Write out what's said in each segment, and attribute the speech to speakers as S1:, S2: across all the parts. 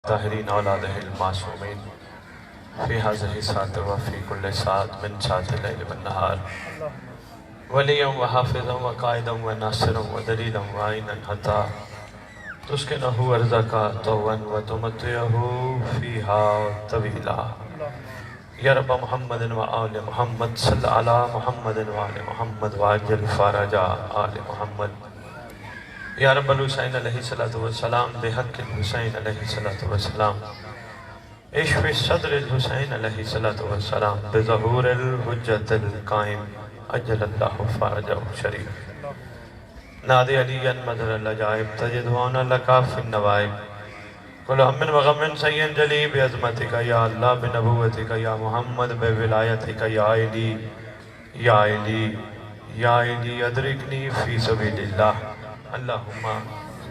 S1: طاہرین اولادہ المعصومین فی هذه الساعة وفی کل ساعت من ساعت اللیل والنہار ولیا وحافظا وقائدا وناصرا ودلیلا وعینا حتی تسکنہ ارضکا طوعا وتمتعہ فیہا طویلا یا رب محمد و آل محمد صلی علی محمد و آل محمد وعجل فرج آل محمد یا رب الحسین علیہ السلام بحق الحسین علیہ السلام اشف صدر الحسین علیہ السلام بظہور الحجت القائم اجل اللہ فرجہ شریف نادی علی مدر العجائب تجدون لکا فی النوائب کل ہم وغم سین جلی بعظمتک یا اللہ بنبوتک یا محمد بولایتک یا علی یا علی یا علی ادرکنی فی سبیل اللہ اللہم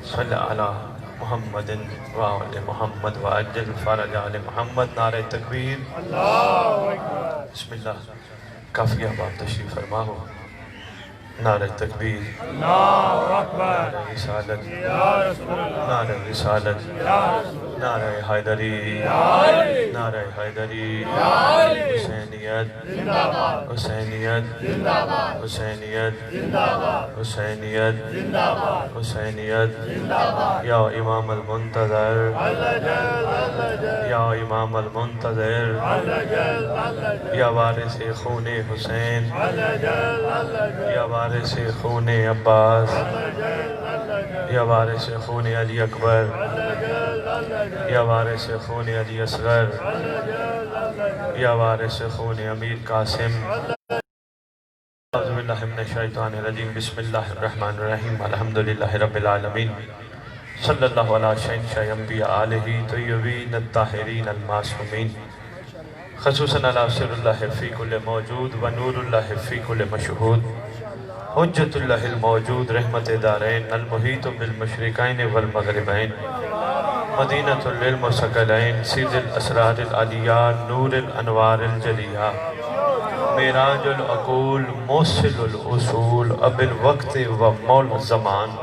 S1: صلی علی محمد و آل محمد و عجل فرج آل محمد نعرہ تکبیر بسم اللہ کافی احباب تشریف فرما ہو نعرہ تکبیر نعرہ رسالت نعرہ رسالت نعرہ حیدری نعرہ حیدری حسینیت حسینیت حسینیت حسینیت حسینیت یا امام المنتظر یا امام المنتظر یا وارث خون حسین یا وارث خون عباس یا وارث خون علی اکبر یا وارث خون علی اصغر یا وارث خون امیر قاسم اعوذ باللہ من الشیطان الرجیم بسم اللہ الرحمن الرحیم الحمدللہ رب العالمین صلی اللہ علیہ شہنشاہ انبیاء آلہ طیبین الطاہرین المعصومین خصوصاً علی سر اللہ فی کل موجود و نور اللہ فی کل مشہود حجت اللہ الموجود رحمت دارین المحیط بالمشرقین والمغربین مدینۃ للمثقلین سید الاسرار العلیہ نور الانوار الجلیہ معراج العقول موصل الاصول اب الوقت و مول الزمان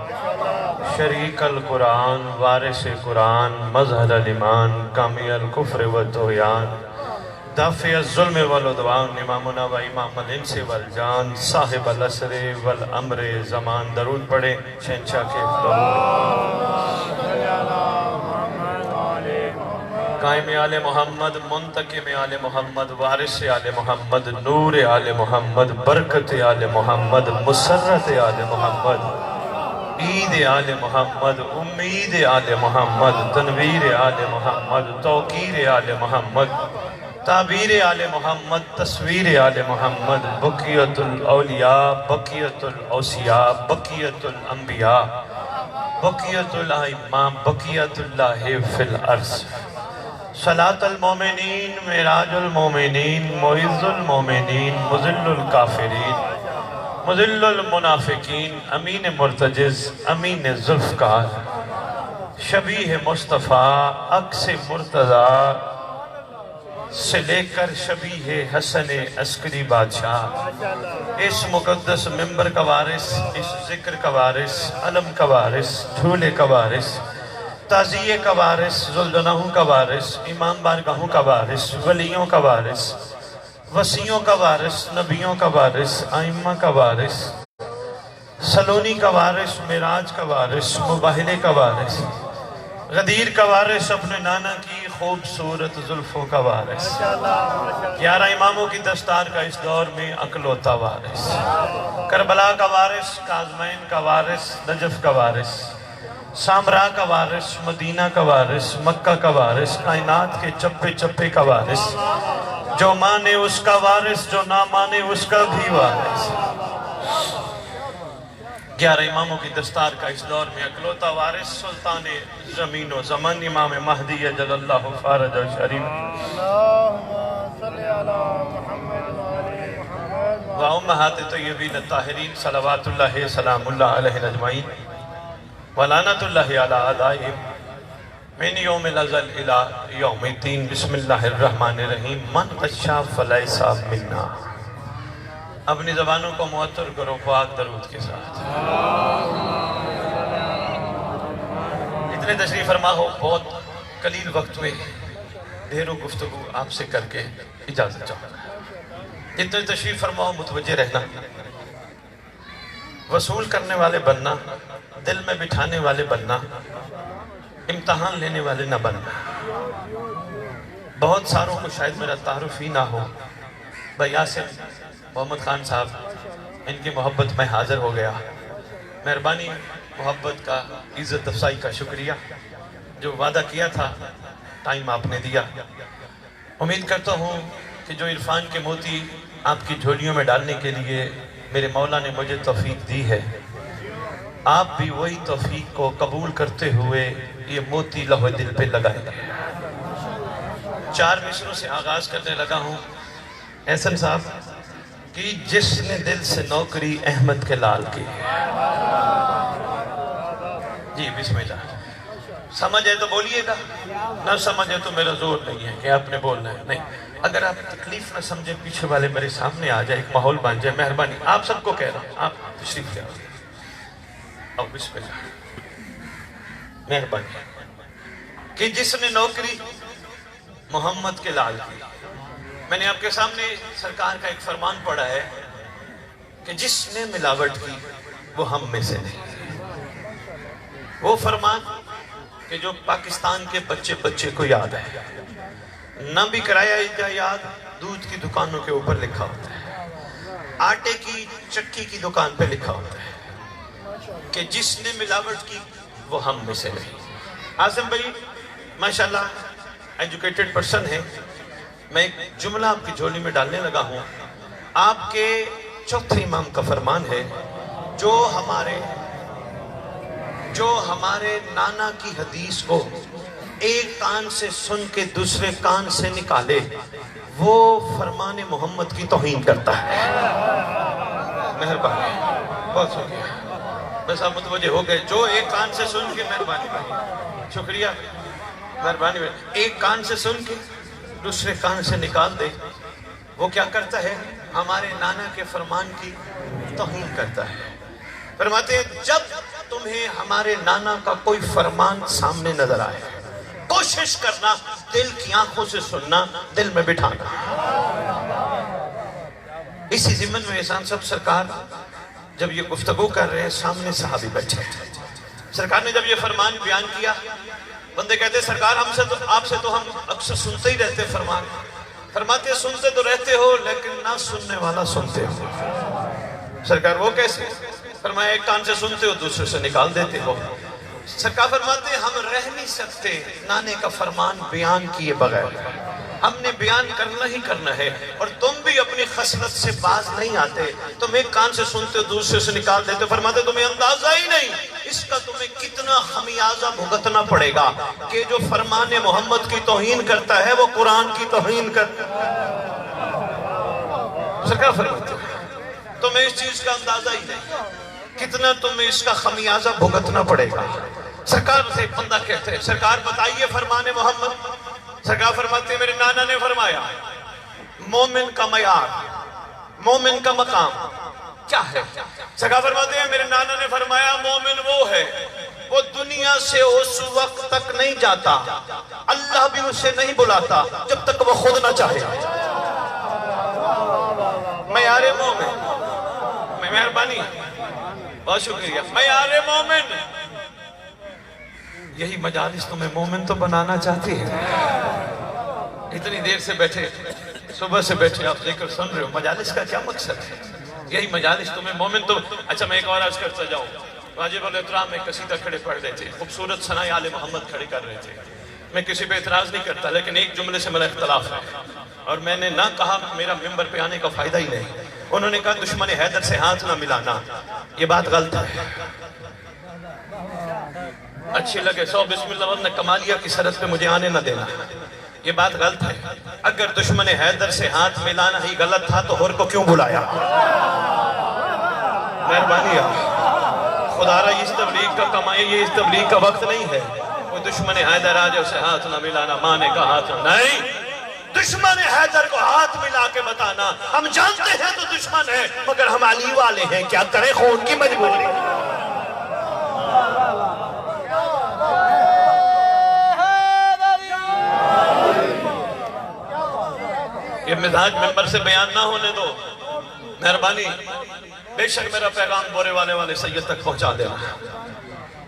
S1: شریک القرآن وارث قرآن مظہر الایمان کامی الکفر والطغیان دافع الظلم والعدوان امامنا و امام الانس والجان صاحب الاسر والامر زمان درود پڑھیں شہنشاہ کے قائم آل محمد منتقم آل محمد وارث آل محمد نور آل محمد برکت آل محمد مسرت آل محمد عید آل محمد امید آل محمد تنویر آل محمد توقیر آل محمد تعبیر آل محمد تصویر آل محمد بقیت الاولیاء بقیت الاوصیاء بقیت الانبیاء بقیت الائمہ بقیت اللہ فی الارض صلاة المومنین معراج المومنین معز المومنین مذل الکافرین مذل المنافقین امین مرتجز امین ذوالفقار شبیہ مصطفیٰ عکس مرتضیٰ سے لے کر شبیہ حسن عسکری بادشاہ اس مقدس ممبر کا وارث اس ذکر کا وارث علم کا وارث جھولے کا وارث تعزیے کا وارث ذوالجناحوں کا وارث امام بارگاہوں کا وارث ولیوں کا وارث وسیعوں کا وارث نبیوں کا وارث ائمہ کا وارث سلونی کا وارث معراج کا وارث مباہلے کا وارث غدیر کا وارث اپنے نانا کی خوبصورت زلفوں کا وارث 11 اماموں کی دستار کا اس دور میں اکلوتا وارث کربلا کا وارث کاظمین کا وارث نجف کا وارث سامرا کا وارث مدینہ کا وارث مکہ کا وارث کائنات کے چپے چپے کا وارث جو مانے اس کا وارث جو نہ مانے اس کا بھی وارث 11 اماموں کی دستار کا اس دور میں اکلوتا وارث سلطان زمین و زمان امام مہدی جل اللہ فارج شریف و امہات طیبین الطاہرین صلوات اللہ سلام اللہ علیہ اجمعین ولعنت اللہ علی اعدائہم من یوم الازل الى یوم الدین بسم اللہ الرحمن الرحیم من غشا فلیس منا اپنی زبانوں کو معطر کرو پاک درود کے ساتھ اتنے تشریف فرما ہو بہت قلیل وقت میں ڈھیروں گفتگو آپ سے کر کے اجازت چاہوں گا. جتنے تشریف فرماؤ متوجہ رہنا. وصول کرنے والے بننا، دل میں بٹھانے والے بننا، امتحان لینے والے نہ بننا. بہت ساروں کو شاید میرا تعارف ہی نہ ہو. بھائی یاسر محمد خان صاحب، ان کی محبت میں حاضر ہو گیا. مہربانی محبت کا، عزت افزائی کا شکریہ. جو وعدہ کیا تھا ٹائم آپ نے دیا. امید کرتا ہوں کہ جو عرفان کے موتی آپ کی جھولیوں میں ڈالنے کے لیے میرے مولا نے مجھے توفیق دی ہے، آپ بھی وہی توفیق کو قبول کرتے ہوئے یہ موتی لوح دل پہ لگائیں گے. 4 مصروں سے آغاز کرنے لگا ہوں. احسن صاحب کہ جس نے دل سے نوکری احمد کے لال کی. جی بسم اللہ. سمجھ ہے تو بولیے گا، نہ سمجھ ہے تو میرا زور نہیں ہے کہ آپ نے بولنا ہے. نہیں، اگر آپ تکلیف نہ سمجھے پیچھے والے میرے سامنے آ جائے، ایک ماحول بن جائے. مہربانی آپ سب کو کہہ رہا ہوں، آپ تشریف لے آؤ. بسم اللہ. مہربانی کہ جس نے نوکری محمد کے لال کی. میں نے آپ کے سامنے سرکار کا ایک فرمان پڑھا ہے کہ جس نے ملاوٹ کی وہ ہم میں سے نہیں. وہ فرمان کہ جو پاکستان کے بچے کو یاد ہے. نہ بھی کرایا جا یاد، دودھ کی دکانوں کے اوپر لکھا ہوتا ہے، آٹے کی چکی کی دکان پہ لکھا ہوتا ہے کہ جس نے ملاوٹ کی وہ ہم میں سے نہیں. عاصم بھائی ماشاءاللہ ایجوکیٹڈ پرسن ہے. میں ایک جملہ آپ کی جھولی میں ڈالنے لگا ہوں. آپ کے چوتھے امام کا فرمان ہے، جو ہمارے نانا کی حدیث کو ایک کان سے سن کے دوسرے کان سے نکالے وہ فرمان محمد کی توہین کرتا ہے. مہربانی، بہت شکریہ. بس آپ متوجہ ہو گئے. جو ایک کان سے سن کے، مہربانی بھائی، شکریہ، مہربانی بھائی، ایک کان سے سن کے دوسرے کان سے نکال دے، وہ کیا کرتا ہے؟ ہمارے نانا کے فرمان کی توہین کرتا ہے. فرماتے ہیں جب تمہیں ہمارے نانا کا کوئی فرمان سامنے نظر آئے، کوشش کرنا دل کی آنکھوں سے سننا، دل میں بٹھانا. اسی ضمن میں احسان صاحب سرکار جب یہ گفتگو کر رہے ہیں، سامنے صحابی بیٹھے. سرکار نے جب یہ فرمان بیان کیا، بندے کہتے ہیں سرکار آپ سے تو ہم اکثر سنتے ہی رہتے فرمان. فرماتے سنتے تو رہتے ہو لیکن نہ سننے والا سنتے ہو. سرکار وہ کیسے؟ فرمایا ایک کان سے سنتے ہو دوسرے سے نکال دیتے ہو. سرکار فرماتے ہیں ہم رہ نہیں سکتے نانے کا فرمان بیان کیے بغیر. ہم نے بیان کرنا ہی کرنا ہے، اور تم بھی اپنی خصلت سے باز نہیں آتے. تم ایک کان سے سنتے ہو دوسرے سے نکال دیتے. فرماتے تمہیں اندازہ ہی نہیں اس کا تمہیں کتنا خمیازہ بھگتنا پڑے گا کہ جو فرمان محمد کی توہین کرتا ہے وہ قرآن کی توہین کرتا ہے. سرکار فرماتے ہیں تمہیں اس چیز کا اندازہ ہی نہیں کتنا تمہیں اس کا خمیازہ بھگتنا پڑے گا. سرکار سے ایک بندہ کہتے ہیں سرکار بتائیے فرمان محمد. سرکار فرماتے ہیں میرے نانا نے فرمایا مومن کا معیار، مومن کا مقام کیا ہے؟ سرکار فرماتے ہیں میرے نانا نے فرمایا مومن وہ ہے، وہ دنیا سے اس وقت تک نہیں جاتا، اللہ بھی اسے نہیں بلاتا جب تک وہ خود نہ چاہے. معیار مومن، مہربانی، بہت شکریہ. معیار مومن، یہی مجالس تمہیں مومن تو بنانا چاہتی ہے. اتنی دیر سے بیٹھے، صبح سے بیٹھے آپ ذکر سن رہے ہو، مجالس کا کیا مقصد ہے؟ یہی مجالس تمہیں مومن تو. اچھا میں ایک اور عرض کرتا جاؤں. واجب الاحترام میں قصیدہ کھڑے پڑھ رہے تھے، خوبصورت ثنائے آل محمد کھڑے کر رہے تھے. میں کسی پہ اعتراض نہیں کرتا لیکن ایک جملے سے میرا اختلاف ہے، اور میں نے نہ کہا میرا ممبر پہ آنے کا فائدہ ہی نہیں. انہوں نے کہا دشمن حیدر سے ہاتھ نہ ملانا. یہ بات غلط ہے. اچھی لگے 100 بسم اللہ ورنہ کمالیہ کی سرحد پہ مجھے آنے نہ دینا. یہ بات غلط ہے. اگر دشمن حیدر سے ہاتھ ملانا ہی غلط تھا تو ہور کو کیوں بلایا؟ مہربانی خدا را اس تبلیغ کا کمائی، یہ اس تبلیغ کا وقت نہیں ہے. وہ دشمن حیدر آجے اسے ہاتھ نہ ملانا، ماں نے کہا ہاتھ نہیں. دشمن حیدر کو ہاتھ ملا کے بتانا ہم جانتے ہیں تو دشمن ہے مگر ہم علی والے ہیں، کیا کریں خون کی مجبوری. مزاج ممبر سے بیان نہ ہونے دو، مہربانی، بے شک میرا پیغام بورے والے سید تک پہنچا دینا،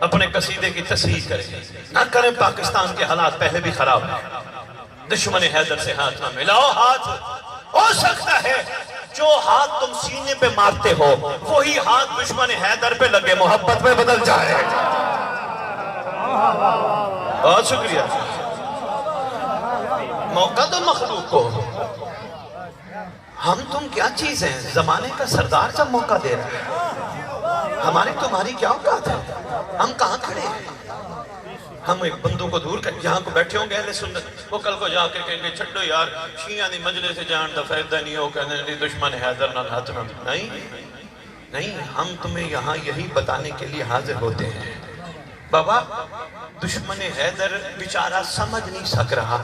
S1: اپنے قصیدے کی تصحیح کریں نہ کریں۔ پاکستان کے حالات پہلے بھی خراب ہیں، دشمن حیدر سے ہاتھ نہ ملاؤ۔ ہاتھ ہو سکتا ہے جو ہاتھ تم سینے پہ مارتے ہو وہی ہاتھ دشمن حیدر پہ لگے محبت میں بدل جائے۔ بہت شکریہ۔ موقع دو مخلوق کو، ہم تم کیا چیز ہیں؟ زمانے کا سردار جب موقع دے رہا ہے، ہماری تمہاری کیا اوقات ہے؟ ہم کہاں کھڑے ہیں؟ ہم ایک بندوں کو دور کر یہاں کو بیٹھے ہوں گے اہل سنت، وہ کل کو جا کے کہیں گے چھڈو یار شیعہ دی مجلس سے جان دا فائدہ نہیں ہو، کہنے لی دشمن حیدر نال ہاتھ نہ۔ نہیں، ہم تمہیں یہاں یہی بتانے کے لیے حاضر ہوتے ہیں بابا، دشمن حیدر بیچارہ سمجھ نہیں سک رہا،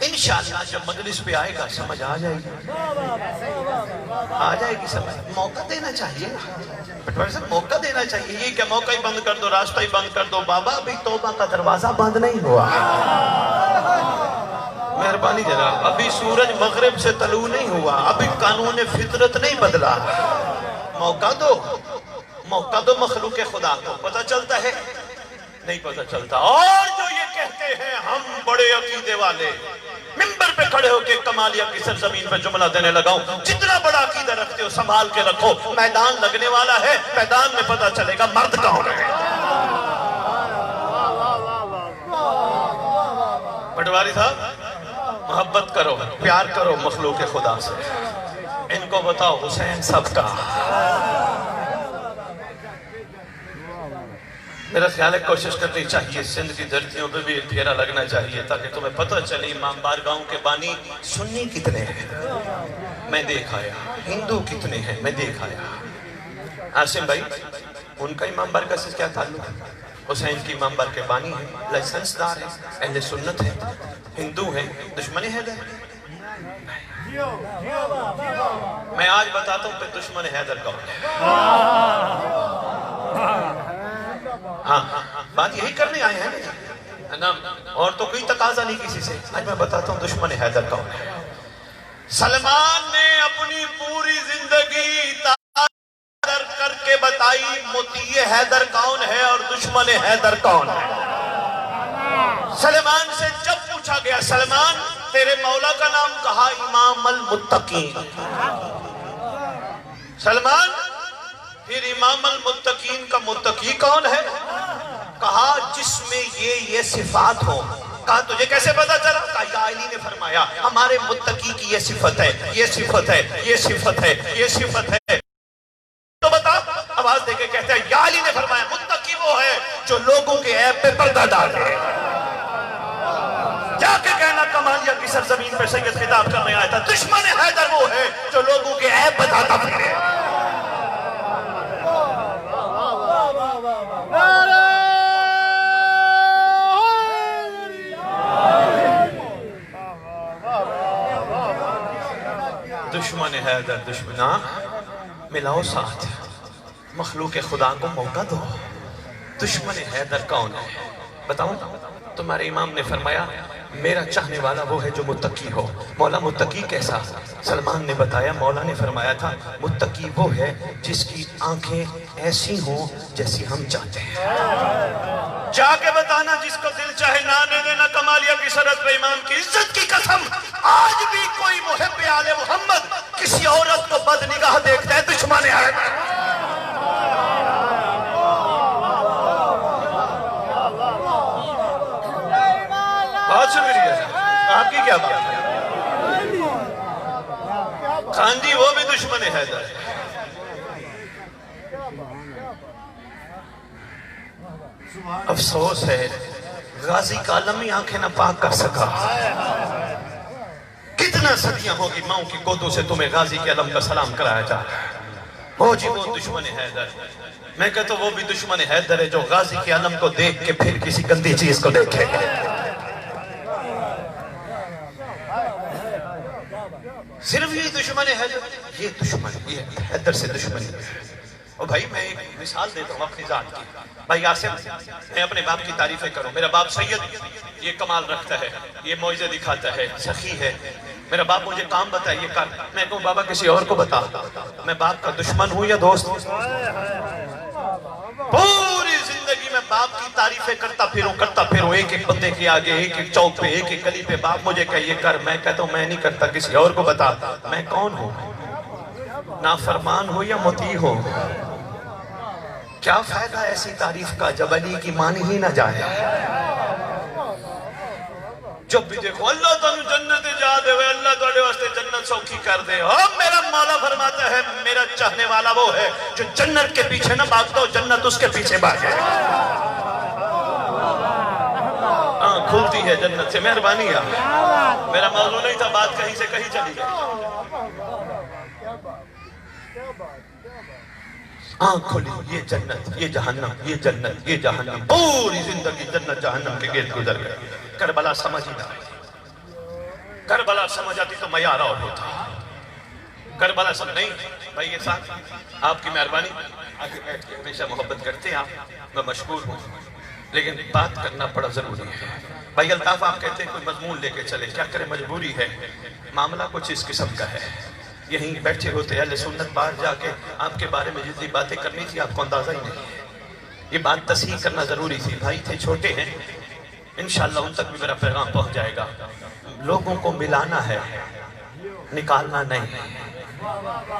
S1: انشاءاللہ جب مجلس پہ آئے گا سمجھ آ جائے گی، سمجھ۔ موقع دینا چاہیے، پٹواری صاحب موقع دینا چاہیے۔ یہ کہ موقع ہی بند کر دو، راستہ ہی بند کر دو، بابا ابھی توبہ کا دروازہ بند نہیں ہوا، مہربانی جناب، ابھی سورج مغرب سے طلوع نہیں ہوا، ابھی قانون فطرت نہیں بدلا۔ موقع دو مخلوق خدا کو، پتہ چلتا ہے نہیں پتہ چلتا۔ اور جو یہ کہتے ہیں ہم بڑے عقیدے والے، ممبر پہ کھڑے ہو کے کمالیہ کی سرزمین پہ جملہ دینے لگاؤں، جتنا بڑا عقیدہ رکھتے ہو سنبھال کے رکھو، میدان لگنے والا ہے، میدان میں پتہ چلے گا مرد کون ہے۔ پٹواری صاحب محبت کرو، پیار کرو مخلوق خدا سے، ان کو بتاؤ حسین سب کا۔ میرا خیال ہے کوشش کرنی چاہیے سندھ کی دھرتیوں پہ بھی ایک پھیرا لگنا چاہیے تاکہ تمہیں پتہ چلے امام بارگاہوں کے بانی سنی کتنے ہیں میں دیکھ آیا، ہندو کتنے ہیں میں دیکھ آیا۔ عاصم بھائی ان کا امام بارگاہ سے کیا تعلق ہے؟ حسین کی امام بارگاہ کے بانی ہیں، لائسنس دار ہیں، اہل سنت ہیں، ہندو ہیں، دشمن حیدر ہیں؟ میں آج بتاتا ہوں پہ دشمن حیدر کون ہے۔ ہاں بات یہی کرنے آئے ہیں نا، اور تو کوئی تقاضا نہیں کسی سے۔ آج میں بتاتا ہوں دشمن حیدر کون ہے۔ سلمان نے اپنی پوری زندگی تاثر کر کے بتائی مطیع حیدر کون ہے اور دشمن حیدر کون ہے۔ سلمان سے جب پوچھا گیا سلمان تیرے مولا کا نام، کہا امام المتقین۔ سلمان پھر امام المتقین کا متقی کون ہے؟ کہا جس میں یہ صفات ہو۔ کہا تجھے کیسے پتا چلا؟ کہا یا علی نے فرمایا ہمارے متقی کی یہ صفت ہے، یہ صفت ہے، یہ صفت ہے، یہ صفت ہے۔ تو بتا، آواز دے کے کہتا ہے یا علی نے فرمایا متقی وہ ہے جو لوگوں کے عیب پہ پردہ ڈالے۔ جا کے کہنا کمالیہ کی سرزمین پہ سید خطاب کرنے آیا تھا، دشمن حیدر وہ ہے جو لوگوں کے عیب بتاتا پھرے۔ دشمن حیدر، دشمناں ملاؤ ساتھ، مخلوق خدا کو موقع دو۔ دشمن حیدر کون ہے بتاؤں؟ تمہارے امام نے فرمایا میرا چاہنے والا وہ ہے جو متقی ہو۔ مولا متقی کیسا؟ سلمان نے بتایا مولا نے فرمایا تھا متقی وہ ہے جس کی آنکھیں ایسی ہوں جیسی ہم چاہتے ہیں۔ جا کے بتانا جس کو دل چاہے نانے دینا کمالیہ کی سرحد پہ امام کی عزت کی قسم، آج بھی کوئی محب آل محمد کسی عورت کو بد نگاہ دیکھتا ہے دشمن ہے۔ بہت شکریہ، آپ کی کیا بات ہے؟ خان جی وہ بھی دشمن حیدر ہے۔ افسوس ہے غازی کا علم ہی آنکھیں نہ پاک کر سکا۔ کتنا صدیاں ہوگی ماؤں کی گودوں سے تمہیں غازی کے علم کا سلام کرایا جا رہا ہے۔ وہ جی وہ دشمن حیدر، میں کہتا ہوں وہ بھی دشمن حیدر ہے جو غازی کے علم کو دیکھ کے پھر کسی گندی چیز کو دیکھے۔ صرف یہ دشمن حیدر، یہ دشمن، یہ حیدر سے دشمنی ہے۔ اور بھائی میں ایک مثال دیتا ہوں اپنی ذات کی۔ بھائی عاصم، میں اپنے باپ کی تعریفیں کروں، میرا باپ سید یہ کمال رکھتا ہے، یہ معجزے دکھاتا ہے، سخی ہے، میرا باپ مجھے کام بتائیے کر، میں کہوں بابا کسی اور کو بتا، میں باپ کا دشمن ہوں یا دوست؟ پوری زندگی میں باپ کی تعریفیں کرتا پھروں، ایک ایک بندے کے آگے، ایک ایک چوک پہ، ایک ایک گلی پہ، باپ مجھے کہیے کر، میں کہتا ہوں میں نہیں کرتا، کسی اور کو بتا، میں کون ہوں؟ نافرمان ہوں یا مطیع ہوں؟ کیا فائدہ ایسی تعریف کا جب علی کی مانی ہی نہ جائے؟ جب بھی دیکھو اللہ تعالیٰ جنت جا دے ہوئے، اللہ تعالیٰ واسطے جنت سوکھی کر دے، میرا مولا فرماتا ہے میرا چاہنے والا وہ ہے جو جنت کے پیچھے نہ بھاگتا ہو، جنت اس کے پیچھے بھاگے۔ کھلتی ہے جنت سے، مہربانی ہے، میرا موضوع نہیں تھا، بات کہیں سے کہیں چلی گئی۔ آنکھ کھلی، یہ جنت، یہ جہنم، یہ جنت، یہ جہنم، پوری زندگی جنت جہنم کے گرد گزر گئی۔ کربلا سمجھ ہی نہ آئی، کربلا سمجھ آتی تو معیار اور ہوتا، کربلا سمجھ نہیں۔ بھائی یہ ساتھ آپ کی مہربانی، آگے بیٹھ کے ہمیشہ محبت کرتے ہیں آپ، میں مشکور ہوں، لیکن بات کرنا بڑا ضروری ہے۔ بھائی الطاف آپ کہتے ہیں کوئی مضمون لے کے چلے، کیا کرے مجبوری ہے، معاملہ کچھ اس قسم کا ہے۔ یہیں بیٹھے ہوتے اہل سنت باہر جا کے آپ کے بارے میں جتنی باتیں کرنی تھی آپ کو اندازہ ہی نہیں، یہ بات تصحیح کرنا ضروری تھی۔ بھائی تھے چھوٹے ہیں، انشاءاللہ ان تک بھی میرا پیغام پہنچ جائے گا۔ لوگوں کو ملانا ہے، نکالنا نہیں،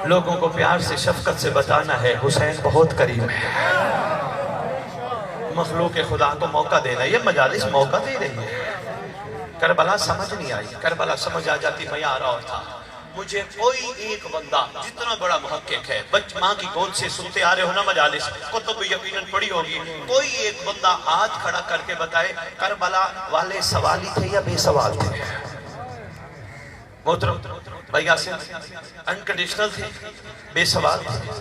S1: لوگوں کو پیار سے شفقت سے بتانا ہے حسین بہت قریب ہے۔ مخلوق خدا کو موقع دینا، یہ مجالس موقع دے رہی ہے۔ کربلا سمجھ نہیں آئی، کربلا سمجھ آ جاتی معیار اور تھا۔ مجھے کوئی ایک بندہ جتنا بڑا محقق ہے، ماں کی گود سے سنتے آ رہے ہو نا مجالس، کتب یقیناً پڑھی ہوگی، کوئی ایک بندہ ہاتھ کھڑا کر کے بتائے کربلا والے سوالی تھے یا بے سوال تھے؟ محترم بھائی یاسر انکنڈیشنل تھے، بے سوال تھے؟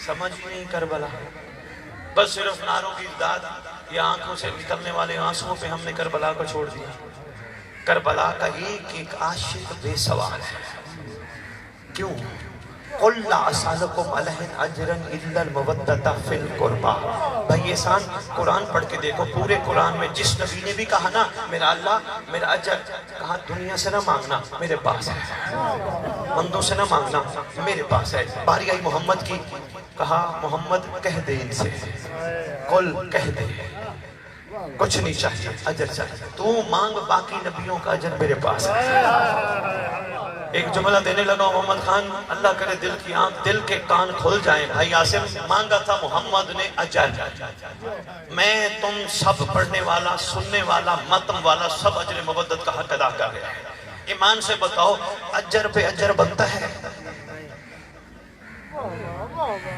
S1: سمجھ نہیں کربلا، بس صرف نعروں کی امداد یا آنکھوں سے نکلنے والے آنسوں پہ ہم نے کربلا کو چھوڑ دیا۔ کربلا کا ایک ایک عاشق بے سوال ہے، کیوں؟ قُلْ لَا أَسْأَلُكُمْ عَلَيْهِ أَجْرًا إِلَّا الْمَوَدَّةَ فِي الْقُرْبَى۔ بھائی احسان قرآن پڑھ کے دیکھو، پورے قرآن میں جس نبی نے بھی کہا نا میرا اللہ میرا اجر، کہا دنیا سے نہ مانگنا میرے پاس ہے، بندوں سے نہ مانگنا میرے پاس ہے۔ باری آئی محمد کی، کہا محمد کہہ دے ان سے، قل کہہ دے کچھ نہیں چاہیے اجر چاہیے، تو مانگ باقی نبیوں کا اجر میرے پاس ہے۔ ایک جملہ دینے لگا محمد خان، اللہ کرے دل کی آنکھ دل کے کان کھل جائیں۔ بھائی عاصم مانگا تھا محمد نے اجر، میں تم سب پڑھنے والا سننے والا متن والا سب اجر مودت کا حق ادا کر رہے ہیں۔ ایمان سے بتاؤ اجر پہ اجر بنتا ہے؟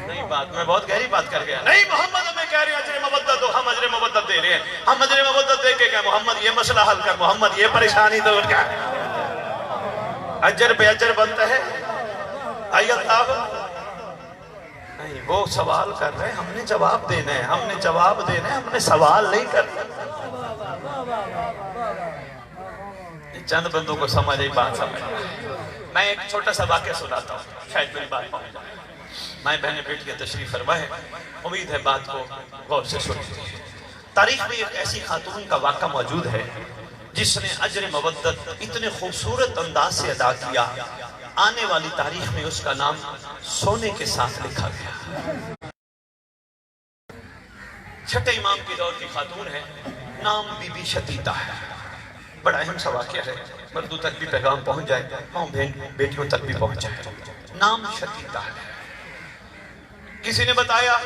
S1: نہیں، بات میں بہت گہری بات کر گیا۔ نہیں محمد ہمیں کہہ رہے ہیں اجر مودت دو، ہم اجر مودت دے رہے ہیں، ہم اجر مودت دے کے کہ محمد یہ مسئلہ حل کر، محمد یہ پریشانی دور کیا ہے؟ اجر پہ اجر بنتا ہے؟ آیت آپ نہیں، وہ سوال کر رہے ہیں، ہم نے جواب دینا ہے، ہم نے جواب دینا ہے، ہم نے سوال نہیں کرنا۔ چند بندوں کو سمجھ آئی بات سمجھ۔ میں ایک چھوٹا سا واقعہ سناتا ہوں، شاید میری بات پہنچ جائے۔ مائیں بہنیں بیٹیاں تشریف فرما ہے، امید ہے بات کو غور سے سنیں۔ تاریخ میں ایک ایسی خاتون کا واقعہ موجود ہے جس نے اجر مودت اتنے خوبصورت انداز سے ادا کیا، آنے والی تاریخ میں اس کا نام سونے کے ساتھ لکھا گیا۔ چھٹے امام کی دور کی خاتون ہے، نام بی بی شتیتہ ہے۔ بڑا اہم سا واقعہ ہے، مردوں تک بھی پیغام پہنچ جائے، ماں بیٹیوں تک بھی پہنچ جائے۔ نام شتیتہ ہے۔ کسی نے بتایا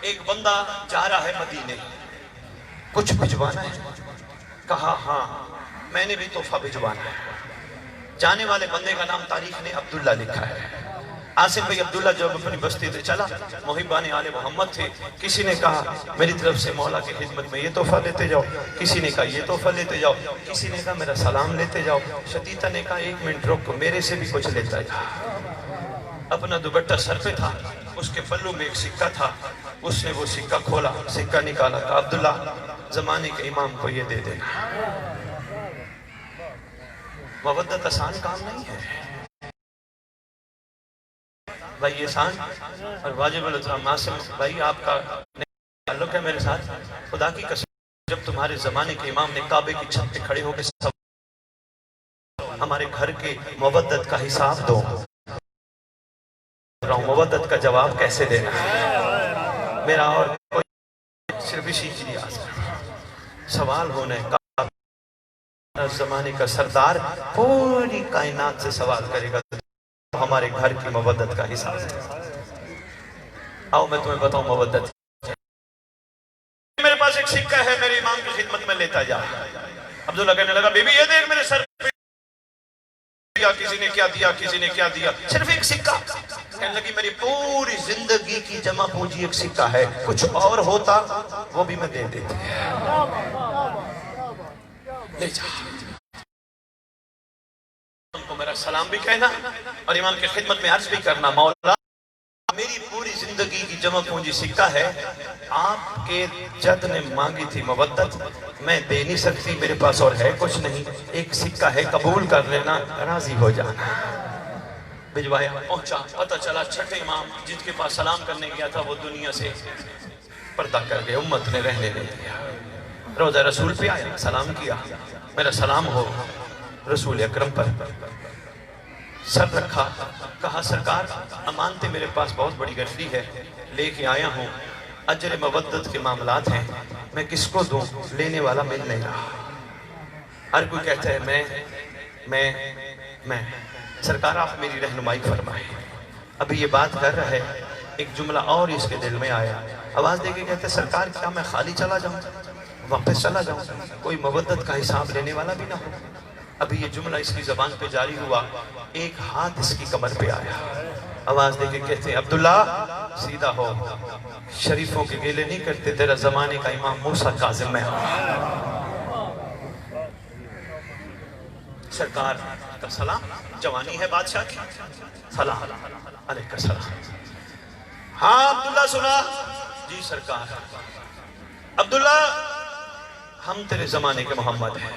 S1: ایک بندہ جا رہا ہے مدینے، کچھ بھجوانا ہے؟ کہا ہاں میں نے بھی تحفہ بھجوانا ہے۔ جانے والے بندے کا نام تاریخ نے عبداللہ لکھا ہے۔ عاصم بھائی عبداللہ جب اپنی بستی سے چلا، محبان آل محمد تھے، کسی نے کہا میری طرف سے مولا کی خدمت میں یہ تحفہ لیتے جاؤ، کسی نے کہا یہ تحفہ لیتے جاؤ، کسی نے کہا میرا سلام لیتے جاؤ۔ شتیتہ نے کہا ایک منٹ رکو، میرے سے بھی کچھ لیتا جا۔ اپنا دوپٹہ سر پہ تھا، اس کے پلو میں ایک سکہ تھا، اس نے وہ سکہ کھولا، سکہ نکالا، کہا عبداللہ زمانے کے امام کو یہ دے دینا۔ مودت آسان کام نہیں ہے بھائی، احسان اور واجب الاحترام عاصم بھائی، آپ کا تعلق ہے میرے ساتھ، خدا کی قسم جب تمہارے زمانے کے امام نے کعبے کی چھت پہ کھڑے ہو کے ہمارے گھر کے مودت کا حساب دو. مودت کا جواب کیسے دینا ہے میرا اور کوئی صرف اسی کی سوال ہونا ہے. زمانے کا سردار پوری کائنات سے سوال کرے گا ہمارے گھر کی مودت کا حساب ہے. آؤ میں تمہیں بتاؤں مودت. میرے پاس ایک سکہ ہے میرے امام کی خدمت میں لیتا جا. عبداللہ کہنے لگا بی بی یہ دیکھ میرے سر پہ کسی نے کیا دیا کسی نے کیا دیا صرف ایک سکہ. کہنے لگی میری پوری زندگی کی جمع پونجی ایک سکہ ہے کچھ اور ہوتا وہ بھی میں دے دیتی. لے جا ان کو میرا سلام بھی کہنا اور امام کی خدمت میں عرض بھی کرنا مولا میری پوری زندگی کی جمع پونجی سکہ ہے. آپ کے جد نے مانگی تھی مودت میں دے نہیں سکتی میرے پاس اور ہے کچھ نہیں ایک سکہ ہے قبول کر لینا راضی ہو جانا. بھجوایا پہنچا پتہ چلا چھٹے امام جن کے پاس سلام کرنے گیا تھا وہ دنیا سے پردہ کر گئے امت نے رہنے نہیں دیا. روضہ رسول پہ آیا سلام کیا میرا سلام ہو رسول اکرم پر. سر رکھا کہا سرکار امانتیں میرے پاس بہت بڑی گٹھری ہے لے کے آیا ہوں اجر مودت کے معاملات ہیں میں کس کو دوں لینے والا مل نہیں رہا. ہر کوئی کہتا ہے میں سرکار آپ میری رہنمائی فرمائیں. ابھی یہ بات کر رہا ہے ایک جملہ اور اس کے دل میں آیا آواز دے کے کہتے سرکار کیا میں خالی چلا جاؤں واپس چلا جاؤں کوئی مودت کا حساب لینے والا بھی نہ ہو. ابھی یہ جملہ اس کی زبان پہ جاری ہوا ایک ہاتھ اس کی کمر پہ آیا آواز دے کے کہتے ہیں عبداللہ سیدھا ہو شریفوں کے گیلے نہیں کرتے تیرا زمانے کا امام موسیٰ کاظم میں سرکار کا سلام جوانی ہے بادشاہ کی سلام علیکہ السلام. ہاں عبداللہ سنا جی سرکار. عبداللہ ہم تیرے زمانے کے محمد ہیں.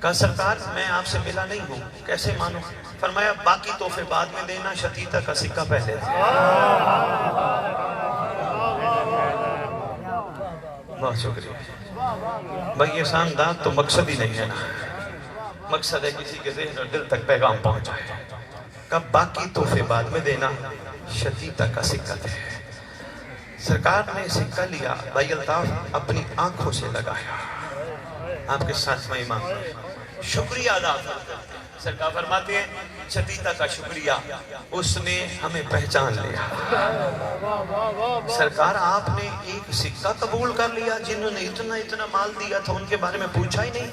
S1: کہا سرکار میں آپ سے ملا نہیں ہوں کیسے مانوں. فرمایا باقی تحفے بعد میں دینا شتیتا کا سکہ پہلے دے. بہت شکریہ بھائی یہ ساندان تو مقصد ہی نہیں ہے نا مقصد ہے کسی کے ذہن اور دل تک پیغام پہنچائے. کہا باقی تحفے بعد میں دینا شتیتا کا سکہ دے. سرکار نے سکہ لیا بھائی الطاف اپنی آنکھوں سے لگایا آپ کے ساتھ میں امام شکریہ ادا کرتے ہیں. سرکار فرماتے ہیں شتیتا کا شکریہ اس نے ہمیں پہچان لیا. سرکار آپ نے ایک سکہ قبول کر لیا جنہوں نے اتنا مال دیا تھا ان کے بارے میں پوچھا ہی نہیں.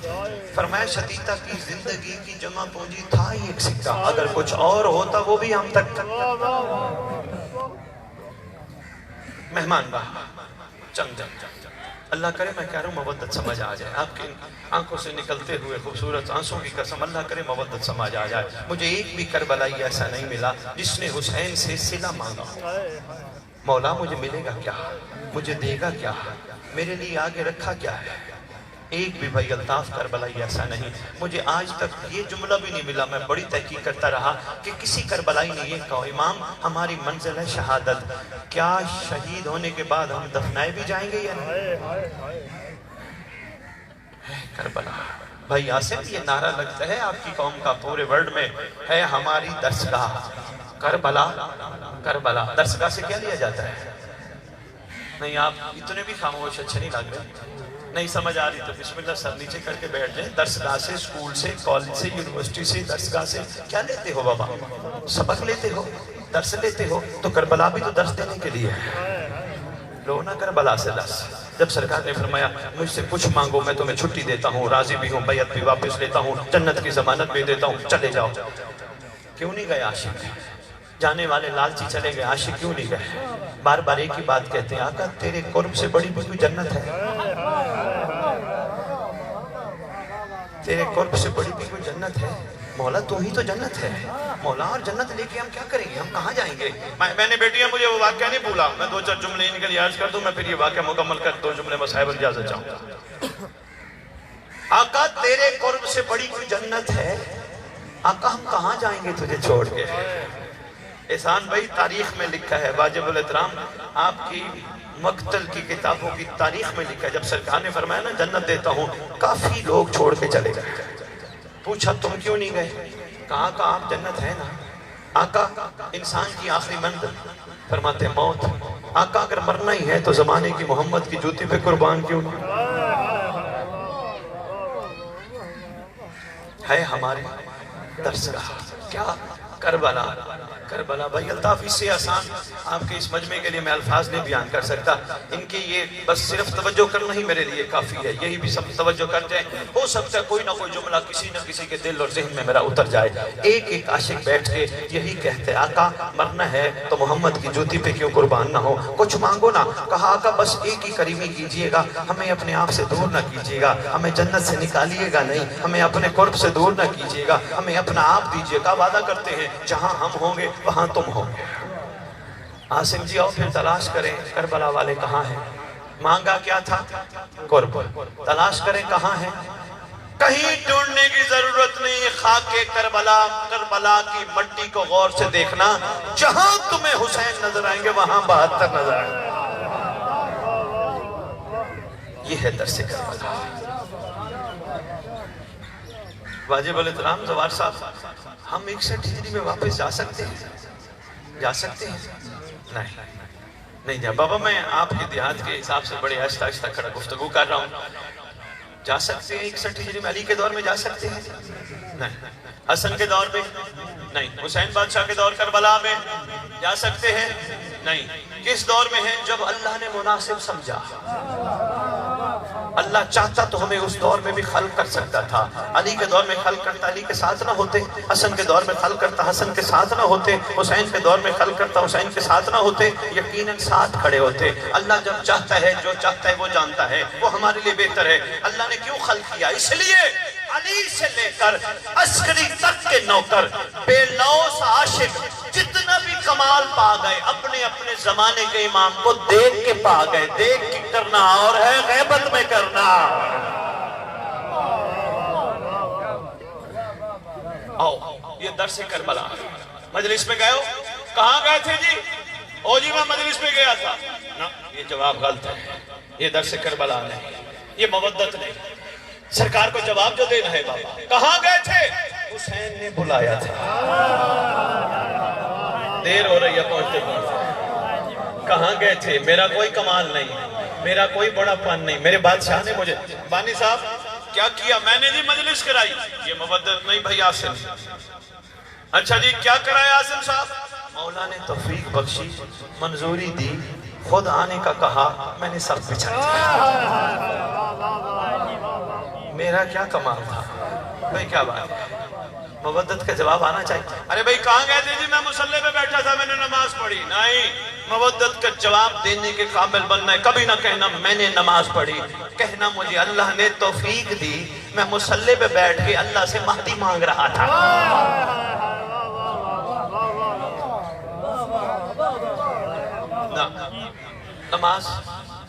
S1: فرمایا شتیتا کی زندگی کی جمع پونجی تھا ہی ایک سکہ اگر کچھ اور ہوتا وہ بھی ہم تک مہمان رہا. چنگ اللہ کرے میں کہہ رہا ہوں مودت سمجھ آ جائے آپ کی آنکھوں سے نکلتے ہوئے خوبصورت آنسوں کی قسم اللہ کرے مودت سمجھ آ جائے. مجھے ایک بھی کربلائی ایسا نہیں ملا جس نے حسین سے صلہ مانگا. مولا مجھے ملے گا کیا مجھے دے گا کیا میرے لیے آگے رکھا کیا ہے. ایک بھی بھائی الطاف کربلائی ایسا نہیں. مجھے آج تک یہ جملہ بھی نہیں ملا میں بڑی تحقیق کرتا رہا کہ کسی کربلائی نے یہ کہا امام ہماری منزل ہے شہادت کیا شہید ہونے کے بعد ہم دفنائے بھی جائیں گے یا نہیں. کربلا بھائی آصف یہ نعرہ لگتا ہے آپ کی قوم کا پورے ورلڈ میں ہے ہماری درسگاہ. کربلا درسگاہ سے کیا لیا جاتا ہے. نہیں آپ اتنے بھی خاموش اچھے نہیں لگ رہے نہیں سمجھ آ رہی تو بسم اللہ سر نیچے کر کے بیٹھ جائیں. درسگاہ سے اسکول سے کالج سے یونیورسٹی سے درسگاہ سے کیا لیتے ہو بابا سبق لیتے ہو درس لیتے ہو تو کربلا بھی تو درس دینے کے لیے ہے. لو نا کربلا سے درس. جب سرکار نے فرمایا مجھ سے کچھ مانگو میں تمہیں چھٹی دیتا ہوں راضی بھی ہوں بیعت بھی واپس لیتا ہوں جنت کی ضمانت بھی دیتا ہوں چلے جاؤ. کیوں نہیں گئے عاشق جانے والے لالچی چلے گئے عاشق کیوں نہیں گئے. بار بار ایک ہی بات کہتے ہیں آقا تیرے قرب سے بڑی بھی کوئی جنت ہے تیرے قرب سے بڑی بھی کوئی جنت ہے. مولا تو ہی تو جنت ہے. مولا اور جنت لے کے ہم کیا کریں گے ہم کہاں جائیں گے. میں نے بیٹیاں مجھے وہ واقعہ نہیں بھولا میں 2-4 جملے ان کے لیے عرض کر دوں میں پھر یہ واقعہ مکمل کر 2 جملے میں صاحب اجازت چاہوں گا. آقا تیرے قرب سے بڑی کوئی جنت ہے آقا ہم کہاں جائیں گے تجھے چھوڑ کے. احسان بھائی تاریخ میں لکھا ہے واجب الاحترام آپ کی مقتل کی کتابوں کی تاریخ میں لکھا ہے جب سرکار نے فرمایا نا جنت دیتا ہوں کافی لوگ چھوڑ کے چلے گئے پوچھا تم کیوں نہیں گئے؟ کہا کہ آپ جنت ہے نا؟ آقا انسان کی آخری منزل فرماتے موت. آقا اگر مرنا ہی ہے تو زمانے کی محمد کی جوتی پہ قربان کیوں نہیں؟ ہے ہمارے درس کا کیا کربلا. کربلا بھائی الطاف اس سے آسان آپ کے اس مجمع کے لیے میں الفاظ نہیں بیان کر سکتا. ان کی یہ بس صرف توجہ کرنا ہی میرے لیے کافی ہے. یہی بھی سب توجہ کر جائیں. ہو سکتا ہے کوئی نہ کوئی جملہ کسی نہ کسی کے دل اور ذہن میں میرا اتر جائے. ایک ایک عاشق بیٹھ کے یہی کہتے ہیں آقا مرنا ہے تو محمد کی جوتی پہ کیوں قربان نہ ہو؟ کچھ مانگو نا. کہا آقا بس ایک ہی کریمی کیجئے گا, ہمیں اپنے آپ سے دور نہ کیجئے گا, ہمیں جنت سے نکالیے گا نہیں, ہمیں اپنے قرب سے دور نہ کیجئے گا, ہمیں اپنا آپ دیجئے گا. وعدہ کرتے ہیں جہاں ہم ہوں گے وہاں تم ہو. عاصم جی آؤ پھر تلاش کریں کربلا والے کہاں ہیں. مانگا کیا تھا؟ قرب. تلاش کریں کہاں ہیں. کہیں ڈھونڈنے کی ضرورت نہیں. خاک کربلا, کربلا کی مٹی کو غور سے دیکھنا, جہاں تمہیں حسین نظر آئیں گے وہاں 72 نظر آئیں گے. یہ ہے درس کربلا. واجب الاحترام زوار صاحب, ہم 61 ہجری میں واپس جا سکتے ہیں؟ جا سکتے ہیں؟ نہیں جا. بابا میں آپ کے دیہات کے حساب سے بڑے آہستہ آہستہ کھڑا گفتگو کر رہا ہوں. جا سکتے ہیں 61 ہجری میں؟ علی کے دور میں جا سکتے ہیں؟ نہیں. حسن کے دور میں نہیں. حسین بادشاہ کے دور کربلا میں جا سکتے ہیں؟ نہیں. کس دور میں ہیں؟ جب اللہ نے مناسب سمجھا. اللہ چاہتا تو ہمیں اس دور میں بھی خلق کر سکتا تھا. علی کے دور میں خلق کرتا, علی کے ساتھ نہ ہوتے. حسن کے دور میں خلق کرتا, حسن کے ساتھ نہ ہوتے. حسین کے دور میں خلق کرتا, حسین کے ساتھ نہ ہوتے. یقیناً ساتھ کھڑے ہوتے. اللہ جب چاہتا ہے, جو چاہتا ہے وہ جانتا ہے, وہ ہمارے لیے بہتر ہے. اللہ نے کیوں خلق کیا؟ اس لیے علی سے لے کر عسکری تک کے نوکر, بے لوث عاشق جتنا بھی کمال پا گئے اپنے اپنے زمانے کے امام کو دیکھ کے پا گئے. دیکھ کے کرنا اور ہے غیبت میں کرنا. آؤ یہ درس کربلا. مجلس میں گئے ہو؟ کہاں گئے تھے جی؟ او جی میں مجلس میں گیا تھا. نا یہ جواب غلط ہے. یہ درس کربلا نہیں, یہ مودت نہیں. سرکار کو جواب جو دینا ہے بابا. کہاں گئے تھے؟ حسین نے بلایا تھا. دیر ہو رہی ہے پہنچتے پہنچتے. کہاں گئے تھے؟ میرا کوئی کمال نہیں, میرا کوئی بڑا پن نہیں, میرے بادشاہ نے مجھے. بانی صاحب کیا کیا؟ میں نے جی مجلس کرائی. یہ مودت نہیں بھائی آسم. اچھا جی کیا کرایا آسم صاحب؟ مولا نے توفیق بخشی, منظوری دی, خود آنے کا کہا, میں نے سب بچھا دیا. میرا کیا کمال تھا بھائی. کیا بات ہے, مودت کا جواب آنا چاہیے. ارے بھائی کہاں گئے تھے جی؟ میں مصلی پہ بیٹھا تھا, میں نے نماز پڑھی. نہیں, مودت کا جواب دینے کے قابل بننا ہے. کبھی نہ کہنا میں نے نماز پڑھی, کہنا مجھے اللہ نے توفیق دی, میں مصلی پہ بیٹھ کے اللہ سے مہدی مانگ رہا تھا. نماز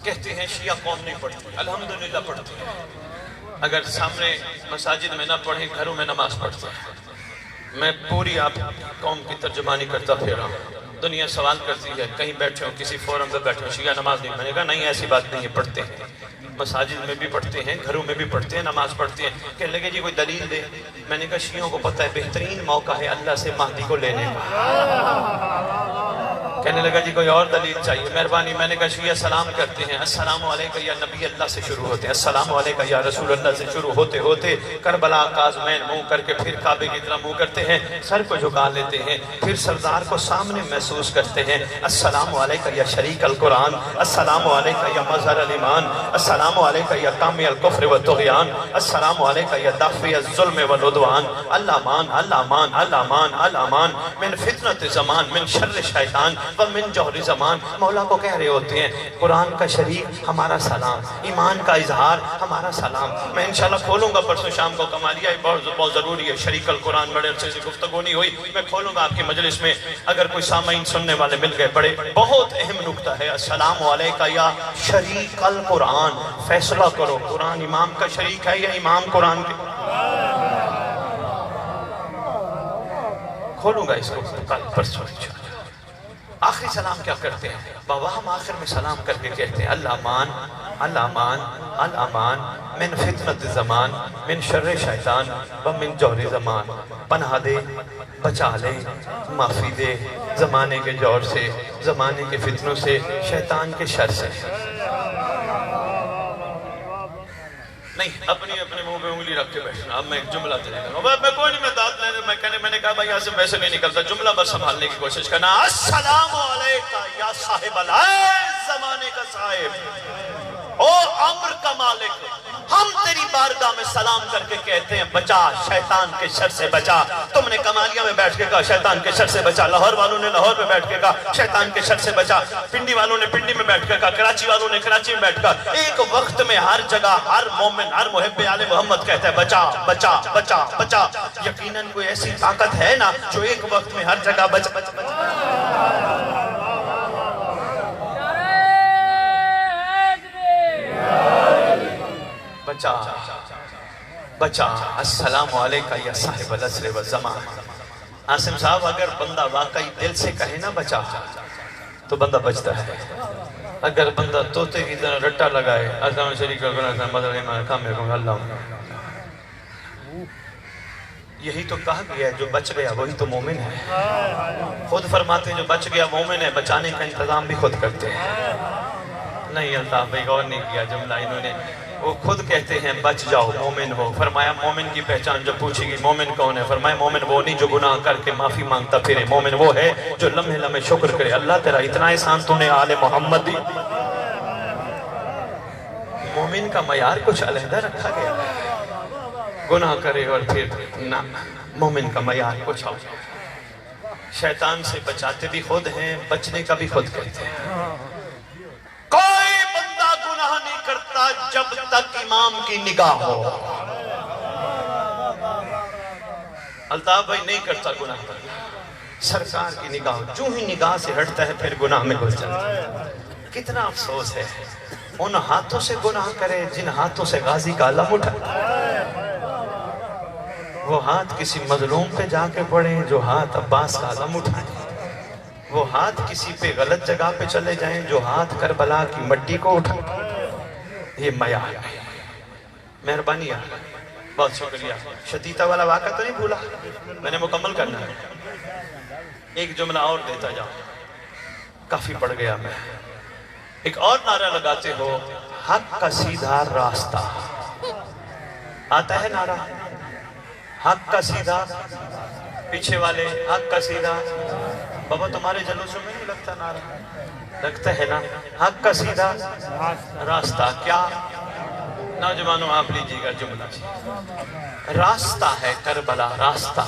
S1: کہتے ہیں شیعہ قوم نہیں پڑھتی, الحمدللہ پڑھتی ہے. اگر سامنے مساجد میں نہ پڑھیں گھروں میں نماز پڑھتے ہیں. میں پوری آپ قوم کی ترجمانی کرتا پھر رہا ہوں. دنیا سوال کرتی ہے, کہیں بیٹھے ہو کسی فورم پہ بیٹھے ہو, شیعہ نماز نہیں. میں نے کہا نہیں ایسی بات نہیں ہے, پڑھتے ہیں. مساجد میں بھی پڑھتے ہیں, گھروں میں بھی پڑھتے ہیں, نماز پڑھتے ہیں. کہنے لگے جی کوئی دلیل دے. میں نے کہا شیعوں کو پتہ ہے بہترین موقع ہے اللہ سے مہدی کو لینے کا. کہنے لگا جی کوئی اور دلیل چاہیے, مہربانی. میں نے کہا شیعہ سلام کرتے ہیں, السلام علیکہ یا نبی اللہ سے شروع ہوتے ہیں, السلام علیکہ یا رسول اللہ سے شروع ہوتے ہوتے کربلا کاظمین منہ کر کے پھر کعبے کی طرح منہ کرتے ہیں, سر کو جھکا لیتے ہیں, پھر سردار کو سامنے محسوس کرتے ہیں. السلام علیکہ یا شریک القرآن, السلام علیکہ یا مظہر الایمان, السلام علیکہ یا کامی الکفر والطغیان, السلام علیکہ یا دافع الظلم والعدوان. اللہ مان, اللہ مان, اللہ مان, اللہ مان, من فتنت زمان, من شر شیطان ومن جوہر زمان. مولا کو کہہ رہے ہوتے ہیں قرآن کا شریک ہمارا سلام, ایمان کا اظہار ہمارا سلام. میں انشاءاللہ کھولوں گا پرسوں شام کو, کمالیہ بہت ضروری ہے. شریک القرآن بڑے عرصے سے گفتگو نہیں ہوئی, میں کھولوں گا آپ کی مجلس میں. اگر کوئی سامعین سننے والے مل گئے, بڑے بہت اہم نکتہ ہے. السلام علیکہ یا شریک القرآن, فیصلہ کرو قرآن امام کا شریک ہے یا امام قرآن کے. کھولوں گا اس کو کل پرسوں. آخری سلام کیا کرتے ہیں بابا؟ ہم آخر میں سلام کر کے کہتے ہیں اللہ مان, اللہ مان, اللہ مان, من فتنت زمان من شر شیطان و من جور زمان، پناہ دے، بچا لے، معافی دے زمانے کے جور سے، زمانے کے فتنوں سے، شیطان کے شر سے۔ نہیں، اپنے منہ پہ انگلی رکھ کے بیٹھنا۔ اب میں ایک جملہ دے گا، میں کوئی نہیں، میں داد لینے، میں نے کہا بھائی آسم ویسے نہیں نکلتا، جملہ بس سنبھالنے کی کوشش کرنا۔ السلام علیکہ یا صاحب زمانے کا صاحب، او امر کا مالک، ہم تیری بارگاہ میں سلام کر کے کہتے ہیں بچا، شیطان کے شر سے بچا۔ تم نے کمالیہ میں بیٹھ کے کہا شیطان کے شر سے بچا، لاہور والوں نے لاہور میں بیٹھ کے کہا شیطان کے شر سے بچا، پنڈی والوں نے پنڈی میں بیٹھ کے کہا، کراچی والوں نے کراچی میں بیٹھ کر، ایک وقت میں ہر جگہ ہر مومن، ہر محب آل محمد کہتا ہے بچا بچا بچا بچا۔ یقیناً کوئی ایسی طاقت ہے نا جو ایک وقت میں ہر جگہ بچا بچا بچا۔ السلام علیکہ یا صاحب العصر والزمان۔ عاصم صاحب اگر بندہ واقعی دل سے کہے نا بچا تو بندہ بچتا ہے، اگر بندہ توتے کی طرح رٹا لگائے اعظم شریک اللہ، یہی تو کہا گیا ہے جو بچ گیا وہی تو مومن ہے۔ خود فرماتے ہیں جو بچ گیا مومن ہے، بچانے کا انتظام بھی خود کرتے ہیں۔ نہیں اللہ بھائی غور نہیں کیا جملہ انہوں نے، وہ خود کہتے ہیں بچ جاؤ مومن ہو۔ فرمایا مومن کی پہچان جب پوچھی گئی مومن کون ہے، فرمایا مومن وہ نہیں جو گناہ کر کے معافی مانگتا پھرے، مومن وہ ہے جو لمحے لمحے شکر کرے اللہ تیرا اتنا احسان تو نے آل محمد دی۔ مومن کا معیار کچھ علیحدہ رکھا گیا ہے، گناہ کرے اور پھر نہ، مومن کا معیار کچھ اور۔ شیطان سے بچاتے بھی خود ہیں، بچنے کا بھی خود کہتے ہیں۔ کوئی بندہ گناہ نہیں کرتا جب تک امام کی نگاہ ہو۔ الطاف بھائی نہیں کرتا گناہ کرتا، سرکار کی نگاہ، جو ہی نگاہ سے ہٹتا ہے پھر گناہ میں گھس جاتا ہے۔ کتنا افسوس ہے ان ہاتھوں سے گناہ کرے جن ہاتھوں سے غازی کا علم اٹھا، وہ ہاتھ کسی مظلوم پہ جا کے پڑے جو ہاتھ عباس کا علم اٹھائے، وہ ہاتھ کسی پہ غلط جگہ پہ چلے جائیں جو ہاتھ کربلا کی مٹی کو اٹھا۔ یہ معیار ہے، مہربانی ہے، بہت شکریہ۔ شتیتا والا واقعہ تو نہیں بھولا، میں نے مکمل کرنا ہے، ایک جملہ اور دیتا جاؤں، کافی پڑ گیا میں۔ ایک اور نعرہ لگاتے ہو، حق کا سیدھا راستہ، آتا ہے نعرہ حق کا سیدھا، پیچھے والے حق کا سیدھا، بابا تمہارے جلوسوں میں نہیں لگتا نعرہ؟ لگتا ہے نا، حق کا سیدھا راستہ کیا؟ نوجوانوں آپ لیجیے گا جملہ، راستہ ہے کربلا، راستہ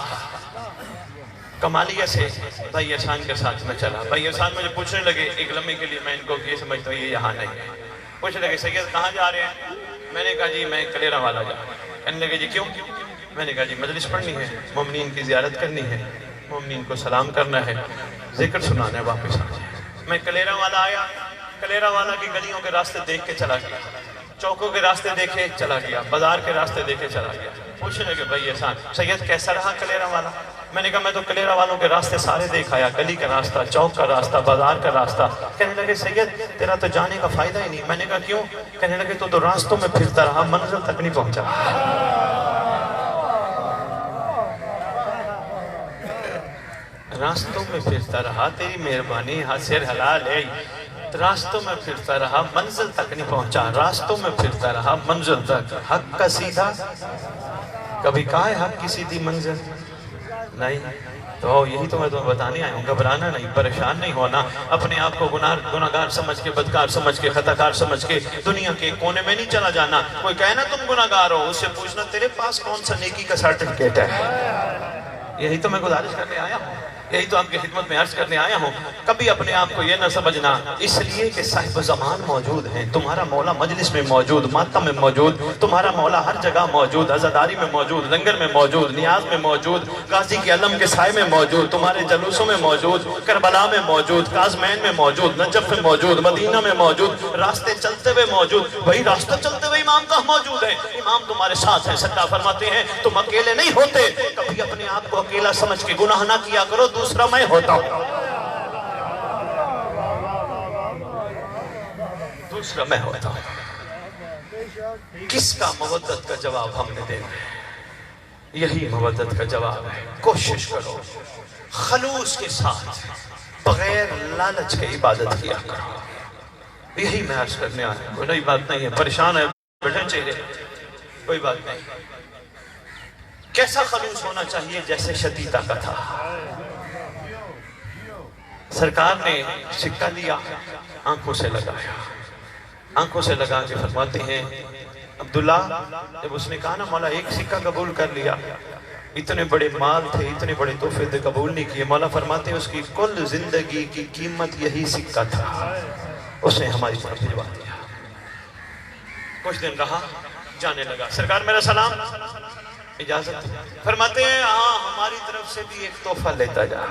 S1: کمالیہ سے بھائی احسان کے ساتھ میں چلا۔ بھائی احسان مجھے پوچھنے لگے ایک لمحے کے لیے، میں ان کو یہ سمجھتا ہوں یہ یہاں نہیں ہے، پوچھنے لگے سید کہاں جا رہے ہیں؟ میں نے کہا جی میں کلیرہ والا جا رہا ہوں۔ کہنے لگے جی کیوں؟ میں نے کہا جی مجلس پڑھنی ہے، مومنین کی زیارت کرنی ہے، مومنین کو سلام کرنا ہے، ذکر سنانا ہے، واپس آ جائے۔ میں کلیرہ والا آیا، کلیرہ والا کی گلیوں کے راستے دیکھ کے چلا گیا، چوکوں کے راستے دیکھے چلا گیا، بازار کے راستے دیکھے چلا گیا۔ پوچھنے لگے بھائی احسان سید کیسا رہا کلیرہ والا؟ میں نے کہا میں تو کلیرہ والوں کے راستے سارے دیکھ آیا، گلی کا راستہ، چوک کا راستہ، بازار کا راستہ۔ کہنے لگے سید تیرا تو جانے کا فائدہ ہی نہیں۔ میں نے کہا کیوں؟ کہنے لگے تو راستوں میں پھرتا رہا، منزل تک نہیں پہنچا۔ راستوں میں پھرتا رہا، تیری مہربانی حاصل حلال ہے، راستوں میں پھرتا رہا، منزل تک نہیں پہنچا، راستوں میں پھرتا رہا، منزل تک۔ حق کا سیدھا، کبھی کہا ہے حق کی سیدھی منزل؟ نہیں، تو یہی تو میں تمہیں بتانے آیا ہوں، گھبرانا نہیں، پریشان نہیں ہونا، اپنے آپ کو گناہگار سمجھ کے، بدکار سمجھ کے، خطاکار سمجھ کے دنیا کے کونے میں نہیں چلا جانا۔ کوئی کہے نا تم گناہگار ہو، اس سے پوچھنا تیرے پاس کون سا نیکی کا سرٹیفکیٹ ہے؟ یہی تو میں گزارش کرنے آیا ہوں، یہی تو آپ کی خدمت میں عرض کرنے آیا ہوں۔ کبھی اپنے آپ کو یہ نہ سمجھنا اس لیے کہ صاحب زمان موجود ہیں، تمہارا مولا مجلس میں موجود، ماتم میں موجود، تمہارا مولا ہر جگہ موجود، عزاداری میں موجود، لنگر میں موجود، نیاز میں موجود، غازی کے علم کے سائے میں موجود، تمہارے جلوسوں میں موجود، کربلا میں موجود، کاظمین میں موجود، نجف میں موجود، مدینہ میں موجود، راستے چلتے ہوئے موجود۔ وہی راستہ چلتے ہوئے امام کہاں موجود ہے؟ امام تمہارے ساتھ ہیں۔ سرکار فرماتے ہیں تم اکیلے نہیں ہوتے، کبھی اپنے آپ کو اکیلا سمجھ کے گناہ نہ کیا کرو، دوسرا میں ہوتا ہوں، دوسرا میں ہوتا ہوں۔ کس کا مودت کا جواب ہم نے دینا ہے؟ یہی مودت کا جواب ہے. کوشش کرو خلوص کے ساتھ بغیر لالچ کے عبادت کیا کرو. یہی میں عرض کرنے آیا. کوئی بات نہیں ہے، پریشان ہے بیٹھے چہرے، کوئی بات نہیں. کیسا خلوص ہونا چاہیے؟ جیسے شتیتا کا تھا. سرکار نے سکہ لیا، آنکھوں سے لگایا، آنکھوں سے لگا کے فرماتے ہیں عبداللہ، جب اس نے کہا نا مولا ایک سکہ قبول کر لیا، اتنے بڑے مال تھے، اتنے بڑے تحفے تھے، قبول نہیں کیے. مولا فرماتے ہیں اس کی کل زندگی کی قیمت یہی سکہ تھا، اس نے ہماری طرف بھجوا دیا. کچھ دن رہا، جانے لگا. سرکار میرا سلام، اجازت؟ فرماتے ہیں ہاں ہماری طرف سے بھی ایک تحفہ لیتا جا.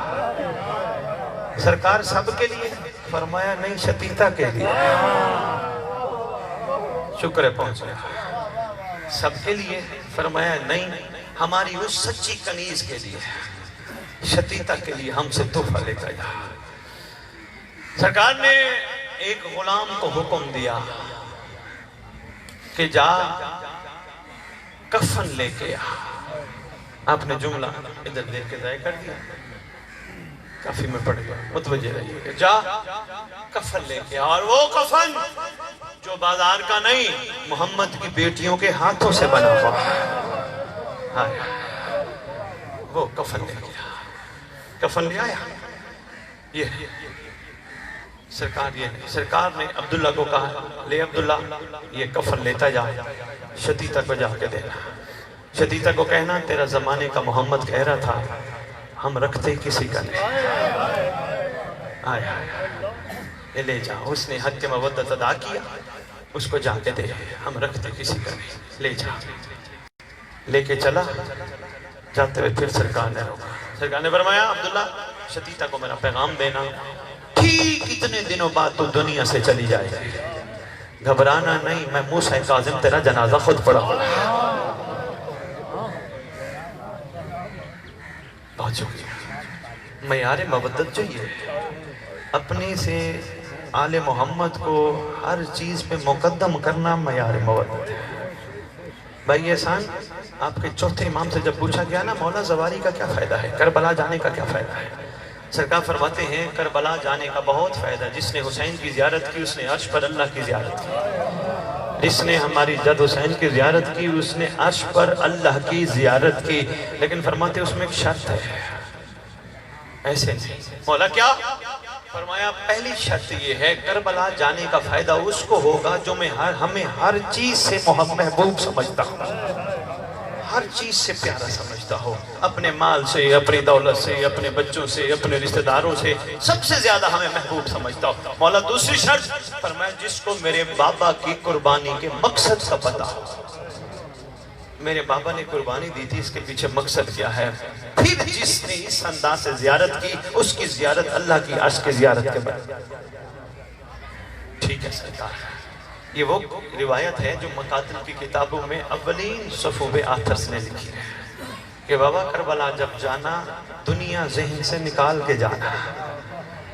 S1: سرکار سب کے لیے؟ فرمایا نہیں، شتیتا کے لیے. شکر ہے پہنچ گیا. سب کے لیے؟ فرمایا نہیں، ہماری اس سچی کنیز کے لیے، شتیتا کے لیے ہم سے تحفہ لیتا جا. سرکار نے ایک غلام کو حکم دیا کہ جا کفن لے کے آ. آپ نے جملہ ادھر دیکھ کے ضائع کر دیا، کافی میں پڑھ گیا، متوجہ رہیے کہ جا کفن لے کے آ. اور وہ کفن جو بازار کا نہیں، محمد کی بیٹیوں کے ہاتھوں سے بنا ہوا، وہ کفن لے کے آ. کفن لے آیا. یہ سرکار یہ نہیں، سرکار نے عبداللہ کو کہا لے عبداللہ یہ کفن لیتا جا، شتیتا کو جا کے دینا. شتیتا کو کہنا تیرا زمانے کا محمد کہہ رہا تھا ہم رکھتے کسی کا نہیں. آیا یہ لے جا. اس نے حق مودت ادا کیا، اس کو جا کے دے، ہم رکھتے کسی کا نہیں، لے جا. لے کے چلا، جاتے ہوئے پھر سرکار نے روکا. سرکار نے فرمایا عبداللہ شتیتا کو میرا پیغام دینا، ٹھیک اتنے دنوں بعد تو دنیا سے چلی جائے گی، گھبرانا نہیں، میں موسیٰ کاظم تیرا جنازہ خود پڑھا ہوں. بہت شکریہ. معیار مودت جو یہ اپنے سے آل محمد کو ہر چیز پہ مقدم کرنا معیار مودت ہے. بھائی احسان، آپ کے چوتھے امام سے جب پوچھا گیا نا مولا زواری کا کیا فائدہ ہے، کربلا جانے کا کیا فائدہ ہے، سرکار فرماتے ہیں کربلا جانے کا بہت فائدہ. جس نے حسین کی زیارت کی اس نے عرش پر اللہ کی زیارت کی. جس نے ہماری جد حسین کی زیارت کی اس نے عرش پر اللہ کی زیارت کی. لیکن فرماتے اس میں ایک شرط ہے. ایسے نہیں. مولا کیا؟ فرمایا پہلی شرط یہ ہے کربلا جانے کا فائدہ اس کو ہوگا جو ہمیں ہر چیز سے محبوب سمجھتا ہو، ہر چیز سے پیارا سمجھتا ہو، اپنے مال سے، اپنی دولت سے، اپنے بچوں سے، اپنے رشتہ داروں سے سب سے زیادہ ہمیں محبوب سمجھتا ہو. مولا دوسری شرط فرمایا جس کو میرے بابا کی قربانی کے مقصد کا پتہ ہو. میرے بابا نے قربانی دی تھی، اس کے پیچھے مقصد کیا ہے. پھر جس نے اس انداز سے زیارت کی اس کی زیارت اللہ کی عرش کی زیارت کے بعد. ٹھیک ہے سرکار. یہ وہ روایت ہے جو مقاتل کی کتابوں میں اولین صفوف آتھرس نے لکھی ہے کہ بابا کربلا جب جانا دنیا ذہن سے نکال کے جانا.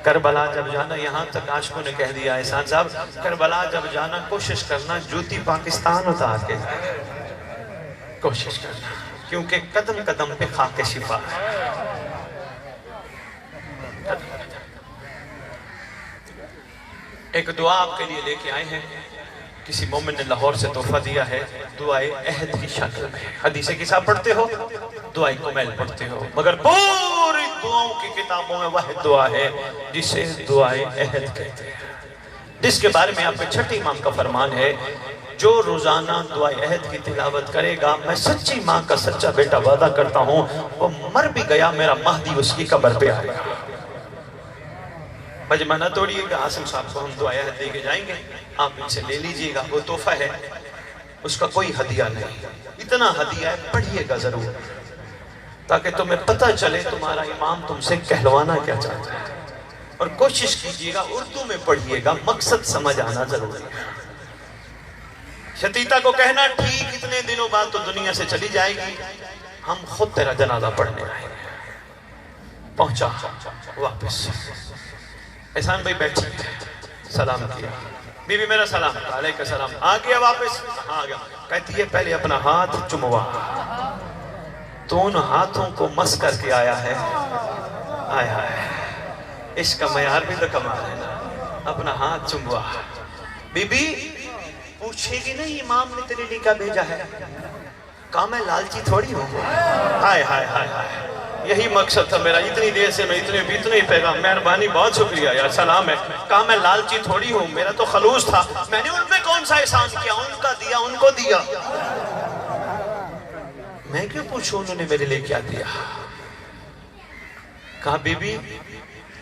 S1: کربلا جب جانا، یہاں تک عاشقوں نے کہہ دیا احسان صاحب، کربلا جب جانا کوشش کرنا جوتی پاکستان اتار کے جانا، کوشش کرنا، کیونکہ قدم قدم پہ خاک شفا ہے. ایک دعا آپ کے لیے لے کے آئے ہیں، کسی مومن نے لاہور سے تحفہ دیا ہے، دعائے عہد کی شکل میں. حدیث کتاب پڑھتے ہو، دعائے کمیل پڑھتے ہو، مگر پوری دعاؤں کی کتابوں میں واحد دعا ہے جسے دعائے عہد کہتے ہیں، جس کے بارے میں آپ کے چھٹے امام کا فرمان ہے جو روزانہ دعائے عہد کی تلاوت کرے گا میں سچی ماں کا سچا بیٹا وعدہ کرتا ہوں وہ مر بھی گیا میرا مہدی اس کی قبر پہ آئے گا. مجمع نہ توڑیے گا. عاصم صاحب کو ہم دعائے عہد دے کے جائیں گے، آپ ان سے لے لیجئے گا. وہ تحفہ ہے، اس کا کوئی ہدیہ نہیں. اتنا ہدیہ ہے پڑھیے گا ضرور تاکہ تمہیں پتہ چلے تمہارا امام تم سے کہلوانا کیا چاہتا ہے. اور کوشش کیجئے گا اردو میں پڑھیے گا، مقصد سمجھ آنا ضروری ہے. شتیتا کو کہنا ٹھیک اتنے دنوں بعد تو دنیا سے چلی جائے گی، ہم خود تیرا جنازہ پڑھنے آئے گے. پہنچا واپس. احسان بھائی بیٹھے، سلام کیا. بی میرا سلام، علیکہ السلام، آ گیا واپس؟ ہاں آ گیا۔ کہتی ہے پہلے اپنا ہاتھ چموا، دونوں ہاتھوں کو مس کر کے آیا ہے۔ آئے آئے، عشق کا معیار بھی تو کمال ہے نا، اپنا ہاتھ چموا۔ بی بی پوچھے گی نہیں امام نے تیرے لیے کیا بھیجا ہے؟ کہا میں لالچی تھوڑی ہوں۔ ہائے ہائے ہائے ہائے، یہی مقصد تھا میرا، اتنی دیر سے میں اتنے پیغام، مہربانی بہت شکریہ یار، سلام ہے۔ کہا میں لالچی تھوڑی ہوں، میرا تو خلوص تھا، میں نے ان پہ کون سا احسان کیا، ان کا دیا ان کو دیا، میں کیوں پوچھوں انہوں نے میرے لیے کیا دیا۔ کہا بی بی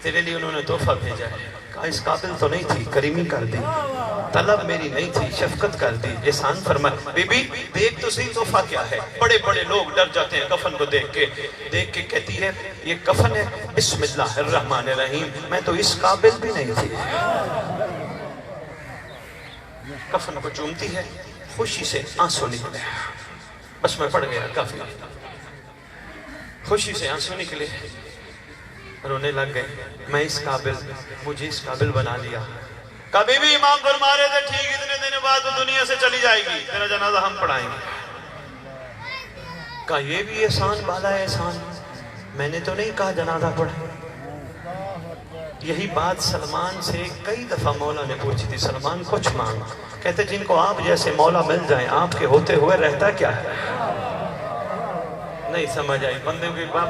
S1: تیرے لیے انہوں نے تحفہ بھیجا ہے۔ کہا اس قابل تو نہیں تھی، کریمی کر دی، طلب میری نہیں تھی، شفقت کر دی، احسان فرمایا۔ بی بی دیکھ تو صحیح تحفہ کیا ہے۔ بڑے بڑے لوگ ڈر جاتے ہیں کفن کو دیکھ کے کہتی ہے یہ کفن ہے، بسم اللہ الرحمن الرحیم، میں تو اس قابل بھی نہیں تھی۔ کفن کو چومتی ہے، خوشی سے آنسو نکلے، بس میں پڑ گیا کافی، خوشی سے آنسو نکلے، رونے لگ گئے، میں اس قابل، مجھے اس قابل بنا لیا۔ کبھی بھی امام فرما رہے تھے ٹھیک اتنے دن بعد وہ دنیا سے چلی جائے گی، تیرا جنازہ ہم پڑھائیں گے۔ کہا یہ بھی احسان بالا ہے احسان، میں نے تو نہیں کہا جنازہ پڑھیں۔ یہی بات سلمان سے کئی دفعہ مولا نے پوچھی تھی، سلمان کچھ مانگ، کہتے جن کو آپ جیسے مولا مل جائیں آپ کے ہوتے ہوئے رہتا کیا ہے؟ نہیں سمجھ آئی بندے کی بات،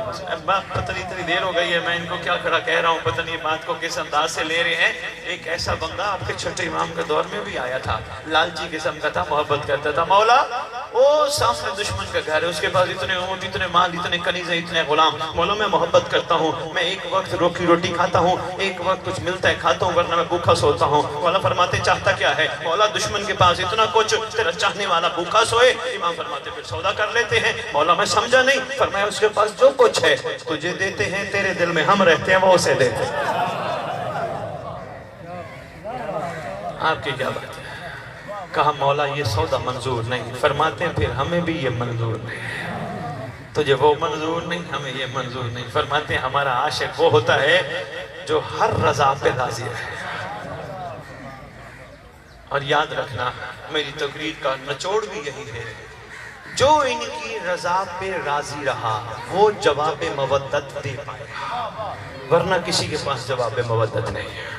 S1: پتہ نہیں اتنی دیر ہو گئی ہے، میں ان کو کیا کھڑا کہہ رہا ہوں، پتہ نہیں بات کو کس انداز سے لے رہے ہیں۔ ایک ایسا بندہ آپ کے چھوٹے امام کے دور میں بھی آیا تھا، لالچی قسم کا تھا، محبت کرتا تھا، مولا وہ سامنے دشمن کا گھر ہے، اس کے پاس اتنے اونٹ، اتنے مال، اتنے کنیزیں، اتنے غلام، مولا میں محبت کرتا ہوں، میں ایک وقت روکی روٹی کھاتا ہوں، ایک وقت کچھ ملتا ہے کھاتا ہوں، ورنہ میں بھوکا سوتا ہوں۔ مولا فرماتے چاہتا کیا ہے؟ مولا دشمن کے پاس اتنا کچھ، تیرا چاہنے والا بھوکا سوئے۔ امام فرماتے پھر سودا کر لیتے ہیں۔ مولا میں سمجھا نہیں، فرمایا اس کے پاس جو کچھ ہے تجھے دیتے ہیں، تیرے دل میں ہم رہتے ہیں، وہ اسے دیتے ہیں۔ آپ کی کیا بات ہے؟ کہا مولا یہ سودا منظور نہیں، فرماتے ہیں پھر ہمیں بھی یہ منظور نہیں، تجھے وہ منظور نہیں، ہمیں یہ منظور نہیں، فرماتے ہیں ہمارا عاشق وہ ہوتا ہے جو ہر رضا پہ راضی رہے۔ اور یاد رکھنا میری تقریر کا نچوڑ بھی یہی ہے، جو ان کی رضا پہ راضی رہا وہ جواب مودت دے پائے، ورنہ کسی کے پاس جواب مودت نہیں ہے،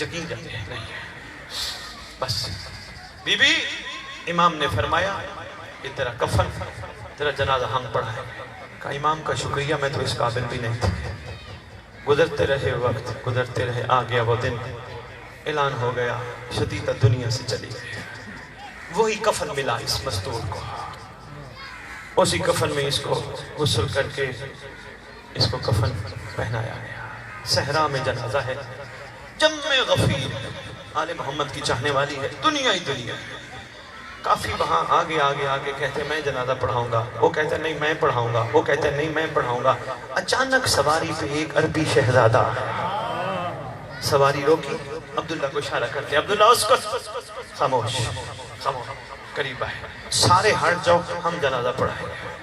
S1: یقین کرتے ہیں نہیں ہے۔ بس بی بی امام نے فرمایا کہ تیرا کفن، تیرا جنازہ ہم پڑھائیں۔ کہا امام کا شکریہ، میں تو اس قابل بھی نہیں تھی۔ گزرتے رہے وقت، گزرتے رہے، آ گیا وہ دن، اعلان ہو گیا شدیدہ دنیا سے چلی گئی۔ وہی کفن ملا اس مستور کو، اسی کفن میں اس کو غسل کر کے اس کو کفن پہنایا گیا۔ صحرا میں جنازہ ہے، جم غفیر، آل محمد کی چاہنے والی ہے، دنیا ہی دنیا ہے۔ کافی وہاں آگے آگے آگے کہتے میں جنازہ پڑھاؤں گا، وہ کہتے نہیں میں پڑھاؤں گا، وہ کہتے نہیں میں پڑھاؤں گا۔ اچانک سواری پہ ایک عربی شہزادہ، سواری روکی، عبداللہ کو اشارہ کرتے، عبداللہ اسکت، خاموش خاموش، قریب آئے، سارے ہٹ جاؤ، ہم جنازہ پڑھائیں۔